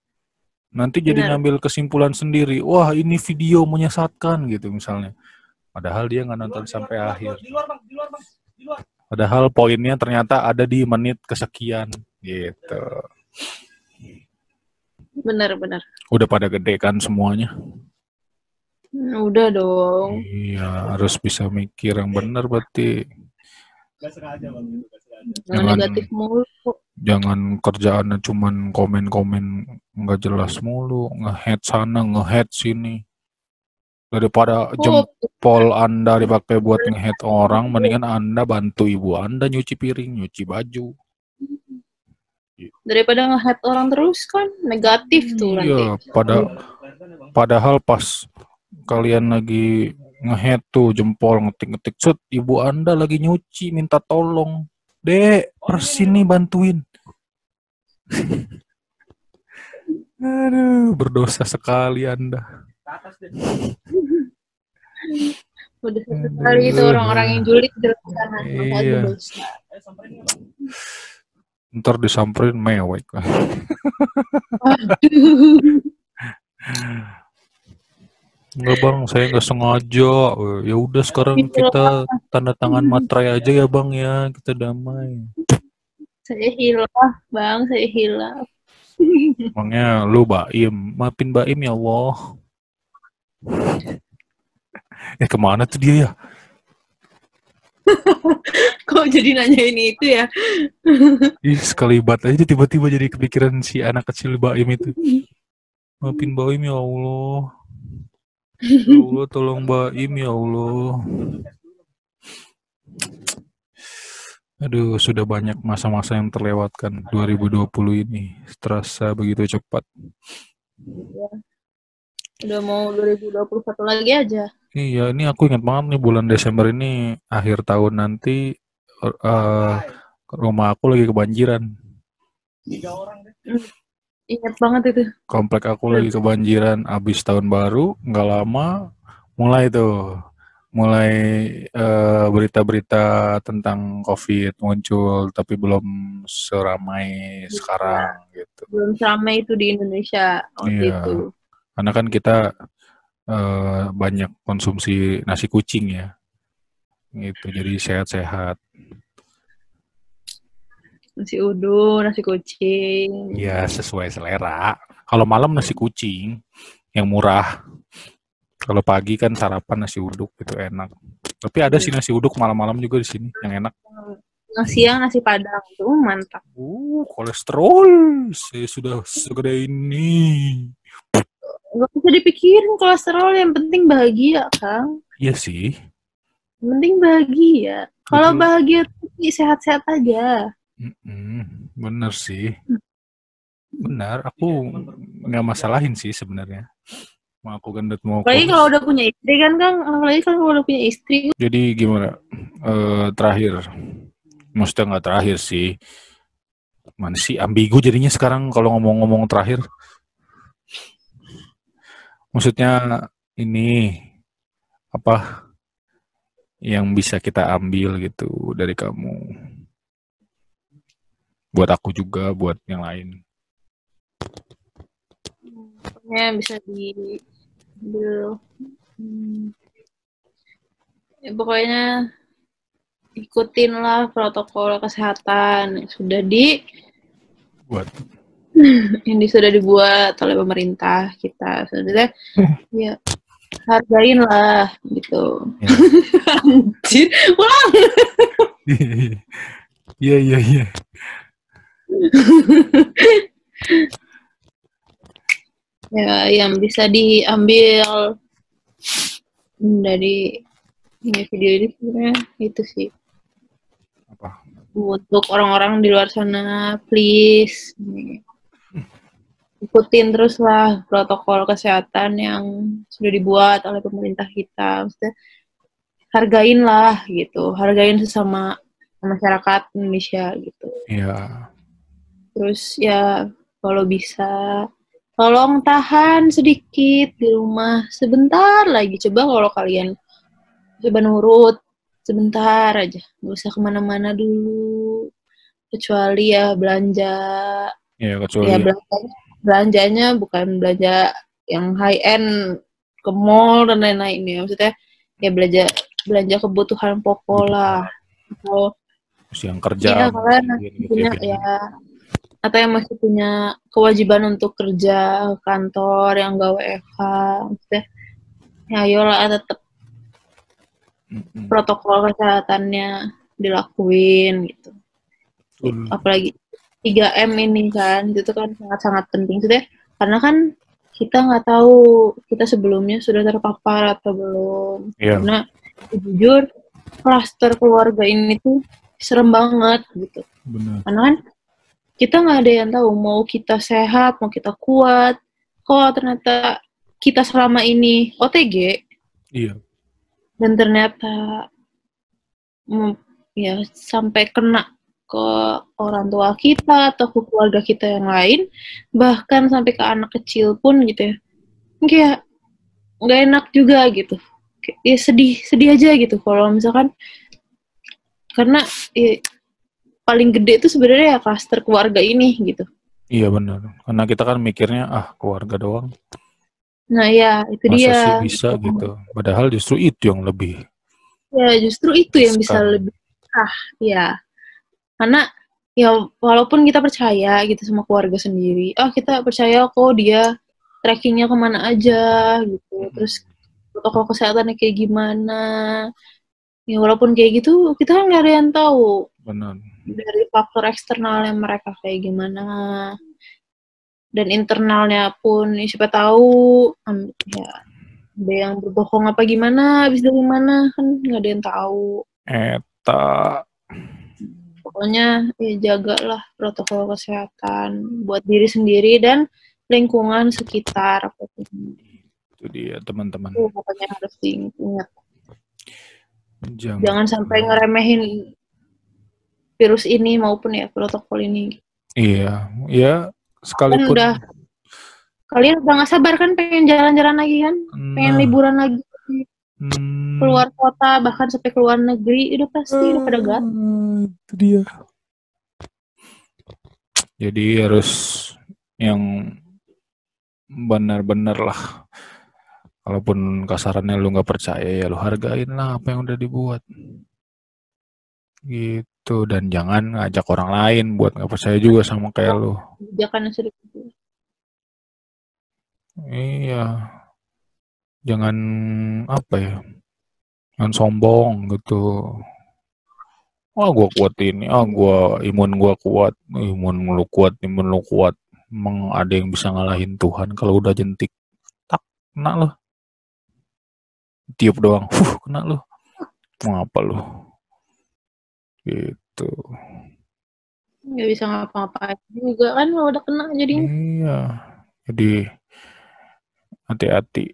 A: Nanti jadi ngambil kesimpulan sendiri. Wah, ini video menyesatkan gitu misalnya. Padahal dia nggak nonton sampai akhir. Padahal poinnya ternyata ada di menit kesekian gitu.
B: Benar.
A: Udah pada gede kan semuanya?
B: Udah dong.
A: Iya, harus bisa mikir yang benar berarti.
B: Jangan negatif mulu.
A: Jangan kerjaannya cuman komen-komen nggak jelas mulu, nge-hate sana, nge-hate sini. Daripada jempol Anda dipakai buat nge-hate orang, mendingan Anda bantu ibu Anda nyuci piring, nyuci baju.
B: Daripada nge-hate orang terus kan negatif tuh nanti.
A: Iya, padahal pas kalian lagi nge-hate tuh jempol ngetik-ngetik, set, ibu Anda lagi nyuci, minta tolong. Dek, bersin nih, bantuin. Aduh, berdosa sekali Anda.
B: Udah sekali itu orang-orang yang julid dilakukan
A: iya.
B: dosa.
A: Ntar disamperin mewek. Enggak bang, saya nggak sengaja. Ya udah sekarang kita tanda tangan materai aja ya bang ya, kita damai.
B: Saya hilaf bang, saya hilaf.
A: Emangnya lu Baim, maafin Baim ya Allah. Kemana tuh dia ya?
B: Kok jadi nanyain itu ya?
A: Sekalibat aja tiba-tiba jadi kepikiran si anak kecil Baim itu. Maafin Baim ya Allah. Ya Allah, tolong Baim ya Allah. Aduh, sudah banyak masa-masa yang terlewatkan 2020 ini. Terasa begitu cepat.
B: Udah mau 2021 lagi aja.
A: Iya, ini aku ingat banget nih bulan Desember ini, akhir tahun nanti rumah aku lagi kebanjiran.
B: 3 orang deh. Ingat banget itu.
A: Komplek aku lagi kebanjiran, abis tahun baru, nggak lama, mulai berita-berita tentang COVID muncul, tapi belum seramai sekarang gitu.
B: Belum seramai itu di Indonesia waktu itu.
A: Karena kan kita banyak konsumsi nasi kucing ya, gitu. Jadi sehat-sehat.
B: Nasi uduk, nasi kucing.
A: Ya sesuai selera. Kalau malam nasi kucing yang murah. Kalau pagi kan sarapan nasi uduk itu enak. Tapi ada sih nasi uduk malam-malam juga di sini yang enak.
B: Siang nasi padang itu mantap.
A: Kolesterol saya sudah segede ini.
B: Gak bisa dipikirin kolesterol, yang penting bahagia, Kang.
A: Iya sih.
B: Yang penting bahagia. Kalau bahagia sehat-sehat aja.
A: Bener sih. benar, aku nggak masalahin sih sebenarnya. Mau aku gendut mau
B: Apalagi
A: kurus.
B: kalau udah punya istri kan, apalagi kalau udah punya istri.
A: Jadi gimana? Terakhir, maksudnya nggak terakhir sih. Mana sih ambigu jadinya sekarang kalau ngomong-ngomong terakhir. Maksudnya ini apa yang bisa kita ambil gitu dari kamu? Buat aku juga, buat yang lain.
B: Pokoknya bisa diambil. Ya, pokoknya ikutinlah protokol kesehatan yang
A: Buat
B: sudah dibuat oleh pemerintah kita. Sebenarnya ya hargain lah gitu.
A: ya.
B: Anjir, ulang.
A: Iya.
B: Ya, yang bisa diambil dari video ini sebenarnya itu sih.
A: Apa?
B: Untuk orang-orang di luar sana, please ikutin terus lah protokol kesehatan yang sudah dibuat oleh pemerintah kita. Maksudnya hargain lah gitu, hargain sesama masyarakat Indonesia gitu.
A: Iya.
B: Terus ya kalau bisa tolong tahan sedikit di rumah sebentar lagi. Coba kalau kalian coba nurut sebentar aja, nggak usah kemana-mana dulu, kecuali ya belanja.
A: Ya
B: Ya
A: kecuali
B: belanjanya bukan belanja yang high end ke mall dan lain-lain ya. Maksudnya ya belanja kebutuhan pokok lah. Atau
A: yang kerja
B: ya kalian
A: mungkin gitu ya
B: punya
A: biar.
B: ya, atau yang masih punya kewajiban untuk kerja kantor yang gak WFH, maksudnya ya ayolah tetap protokol kesehatannya dilakuin gitu. Apalagi 3M ini kan, itu tuh kan sangat-sangat penting. Maksudnya karena kan kita nggak tahu kita sebelumnya sudah terpapar atau belum.
A: Iya.
B: Karena jujur klaster keluarga ini tuh serem banget gitu.
A: Benar.
B: Karena kan kita nggak ada yang tahu mau kita sehat, mau kita kuat. Kok ternyata kita selama ini OTG.
A: Iya.
B: Dan ternyata ya sampai kena ke orang tua kita atau ke keluarga kita yang lain, bahkan sampai ke anak kecil pun gitu ya, kayak nggak enak juga gitu. Ya sedih aja gitu kalau misalkan, karena ya, paling gede itu sebenarnya ya klaster keluarga ini gitu.
A: Iya benar. Karena kita kan mikirnya keluarga doang.
B: Nah ya itu
A: Masa
B: dia.
A: sih bisa gitu. Padahal justru itu yang lebih.
B: Ya justru itu yang bisa lebih ya. Karena ya walaupun kita percaya gitu sama keluarga sendiri, kita percaya kok dia trackingnya kemana aja gitu, terus protokol kesehatannya kayak gimana, ya walaupun kayak gitu kita kan nggak ada yang tahu.
A: Benar.
B: Dari faktor eksternalnya mereka kayak gimana, dan internalnya pun ya, siapa tahu ya ada yang berbohong apa gimana, habis dari mana kan nggak ada yang tahu.
A: Eta.
B: Pokoknya ya jagalah protokol kesehatan buat diri sendiri dan lingkungan sekitar.
A: Itu dia teman-teman.
B: Pokoknya harus diingat.
A: Jangan
B: Jangan sampai ngeremehin virus ini maupun ya protokol ini.
A: Iya, ya sekalipun.
B: Kalian udah gak sabar kan pengen jalan-jalan lagi kan? Pengen liburan lagi. Keluar kota, bahkan sampai ke luar negeri, udah pasti udah pada gat.
A: Itu dia. Jadi harus yang benar-benar lah. Kalaupun kasarannya lu nggak percaya ya lu hargain lah apa yang udah dibuat. Gitu, dan jangan ngajak orang lain buat nggak percaya juga sama kayak lu.
B: Jangan sedikit.
A: Iya. Jangan apa ya? Jangan sombong gitu. Gua kuat ini, imun gua kuat, imun lu kuat. Emang ada yang bisa ngalahin Tuhan kalau udah jentik, tak kena lo. Tiup doang, kena lo. Mau apa lo? Gitu.
B: nggak bisa ngapa-ngapain juga kan kalau udah kena jadinya.
A: Iya, jadi hati-hati.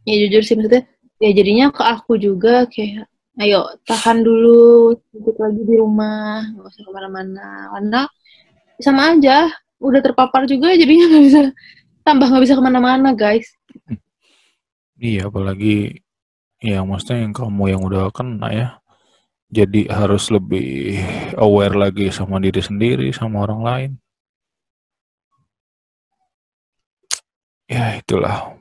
B: Ya jujur sih maksudnya, ya jadinya ke aku juga kayak, ayo tahan dulu, sedikit lagi di rumah, nggak usah kemana-mana. Karena sama aja, udah terpapar juga jadinya nggak bisa, tambah nggak bisa kemana-mana guys.
A: Iya, apalagi ya maksudnya yang kamu yang udah kena ya. Jadi harus lebih aware lagi sama diri sendiri, sama orang lain. Ya itulah.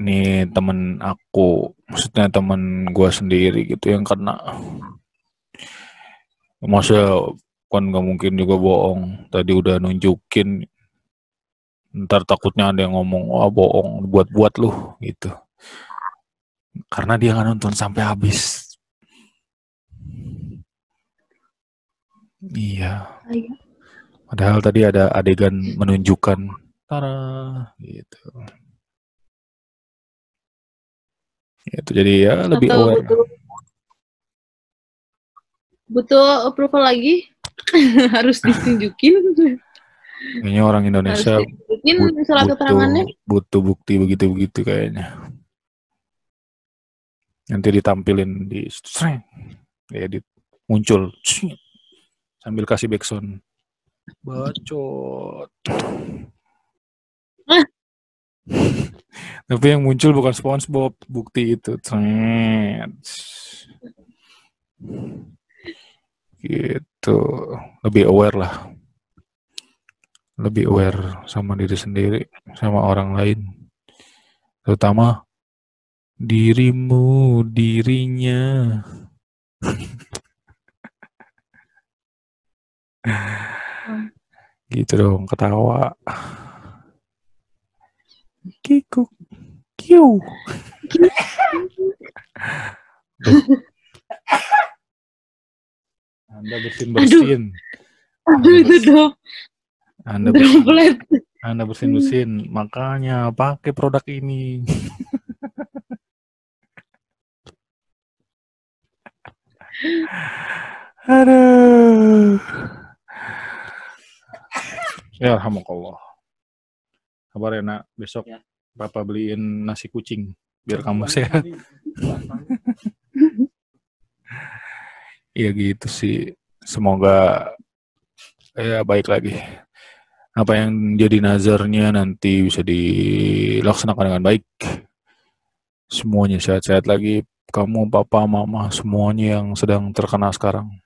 A: Ini temen aku, maksudnya temen gue sendiri gitu yang kena. Masa kan gak mungkin juga bohong. Tadi udah nunjukin, ntar takutnya ada yang ngomong, wah bohong, buat-buat lu gitu. Karena dia nggak nonton sampai habis. Iya.
B: Ayo.
A: Padahal tadi ada adegan menunjukkan, tara, gitu. Itu jadi ya lebih
B: Atau
A: aware.
B: butuh approval lagi, harus ditunjukin.
A: Kayaknya orang
B: Harus
A: Indonesia
B: ditunjukin surat keterangannya.
A: butuh bukti begitu-begitu kayaknya. Nanti ditampilin di streng, edit muncul sambil kasih backsound. Bacot. Tapi yang muncul bukan SpongeBob, bukti itu. Gitu. Lebih aware lah. Lebih aware sama diri sendiri, sama orang lain. Terutama dirimu, dirinya. Gitu dong, ketawa. Kikuk, kiu. Anda bersin-bersin.
B: Aduh itu dong.
A: Anda bersin-bersin, makanya pakai produk ini. Aduh. Ya, alhamdulillah. Kabar ya nak, besok ya. Papa beliin nasi kucing biar kamu sehat. Iya gitu sih. Semoga ya baik lagi. Apa yang jadi nazarnya nanti bisa dilaksanakan dengan baik. Semuanya sehat-sehat lagi. Kamu, papa, mama, semuanya yang sedang terkena sekarang.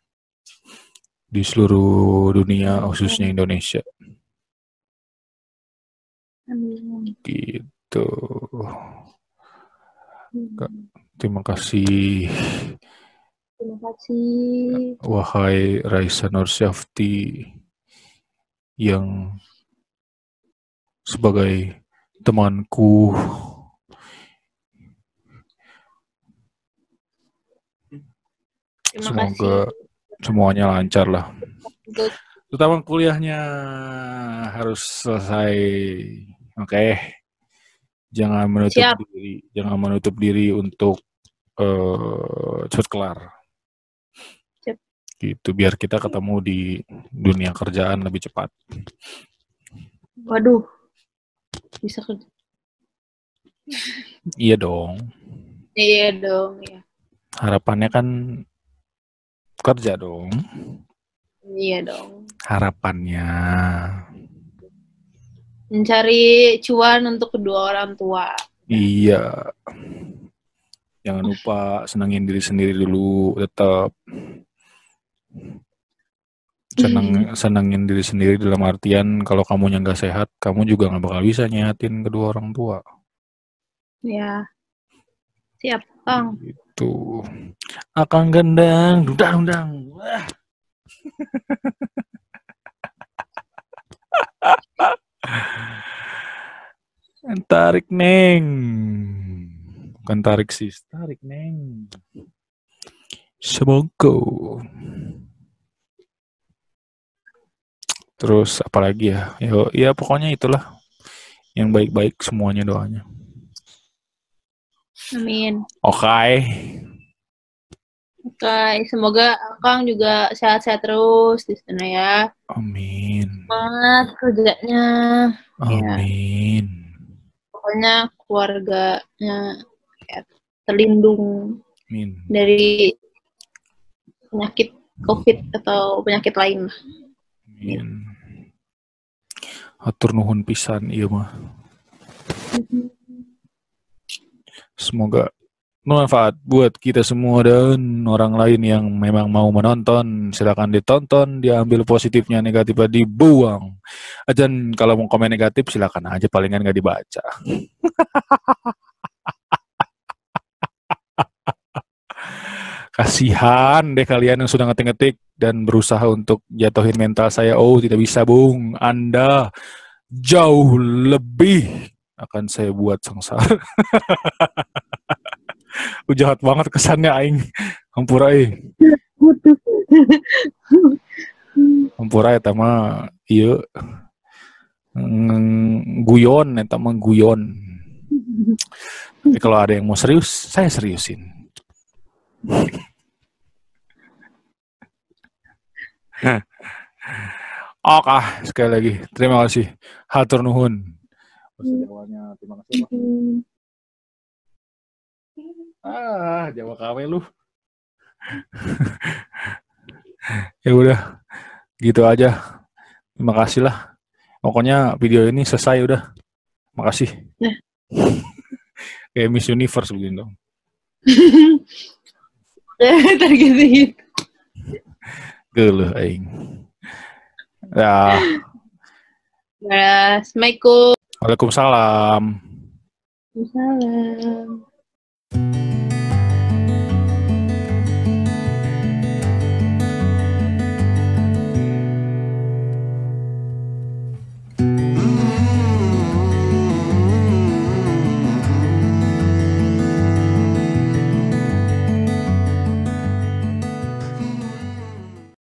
A: Di seluruh dunia, khususnya Indonesia. Gitu. Terima kasih.
B: Terima kasih.
A: Wahai Raisa Nursyafti yang sebagai temanku. Semoga semuanya lancar lah. Terutama kuliahnya harus selesai. Oke. Jangan menutup diri untuk cepat kelar.
B: Siap.
A: Gitu biar kita ketemu di dunia kerjaan lebih cepat.
B: Waduh. Bisa kerja.
A: Iya dong.
B: Iya dong, ya.
A: Harapannya kan kerja dong.
B: Iya dong.
A: Harapannya
B: mencari cuan untuk kedua orang tua.
A: Iya. Jangan lupa senangin diri sendiri dulu, tetap. Senangin diri sendiri dalam artian kalau kamunya nggak sehat, kamu juga nggak bakal bisa nyehatin kedua orang tua.
B: Ya. Siap, Kang.
A: Itu. Akang gendang, dudang. Wah. Tarik neng. Bukan tarik sis, tarik neng. Semoga. Terus apalagi ya? Ya pokoknya itulah. Yang baik-baik semuanya doanya.
B: Amin.
A: Oke.
B: Oke, semoga Akang juga sehat-sehat terus di sana ya.
A: Amin.
B: Semangat kerjanya. Ya,
A: Amin.
B: pokoknya keluarganya ya, terlindung
A: Amin.
B: dari penyakit COVID atau penyakit lain lah.
A: Amin. Hatur nuhun pisan ieu mah. Semoga bermanfaat buat kita semua dan orang lain yang memang mau menonton. Silakan ditonton, diambil positifnya, negatifnya dibuang. Dan kalau mau komen negatif silakan aja, palingan nggak dibaca. Kasihan deh kalian yang sudah ngetik-ngetik dan berusaha untuk jatuhin mental saya. Oh, tidak bisa, Bung. Anda jauh lebih akan saya buat sengsara. Jahat banget kesannya aing. Hampura Hampura eta mah ieu guyon eta mah guyon. Tapi kalau ada yang mau serius, saya seriusin. Oke, sekali lagi terima kasih. Hatur nuhun. Terima kasih. Jawa KW lu. Ya udah, gitu aja. Terima kasih lah. Pokoknya video ini selesai udah. Makasih. Kayak Miss Universe begini dong.
B: Tergitu.
A: Geuleuh aing. Ya.
B: Assalamualaikum.
A: Waalaikumsalam.
B: Waalaikumsalam.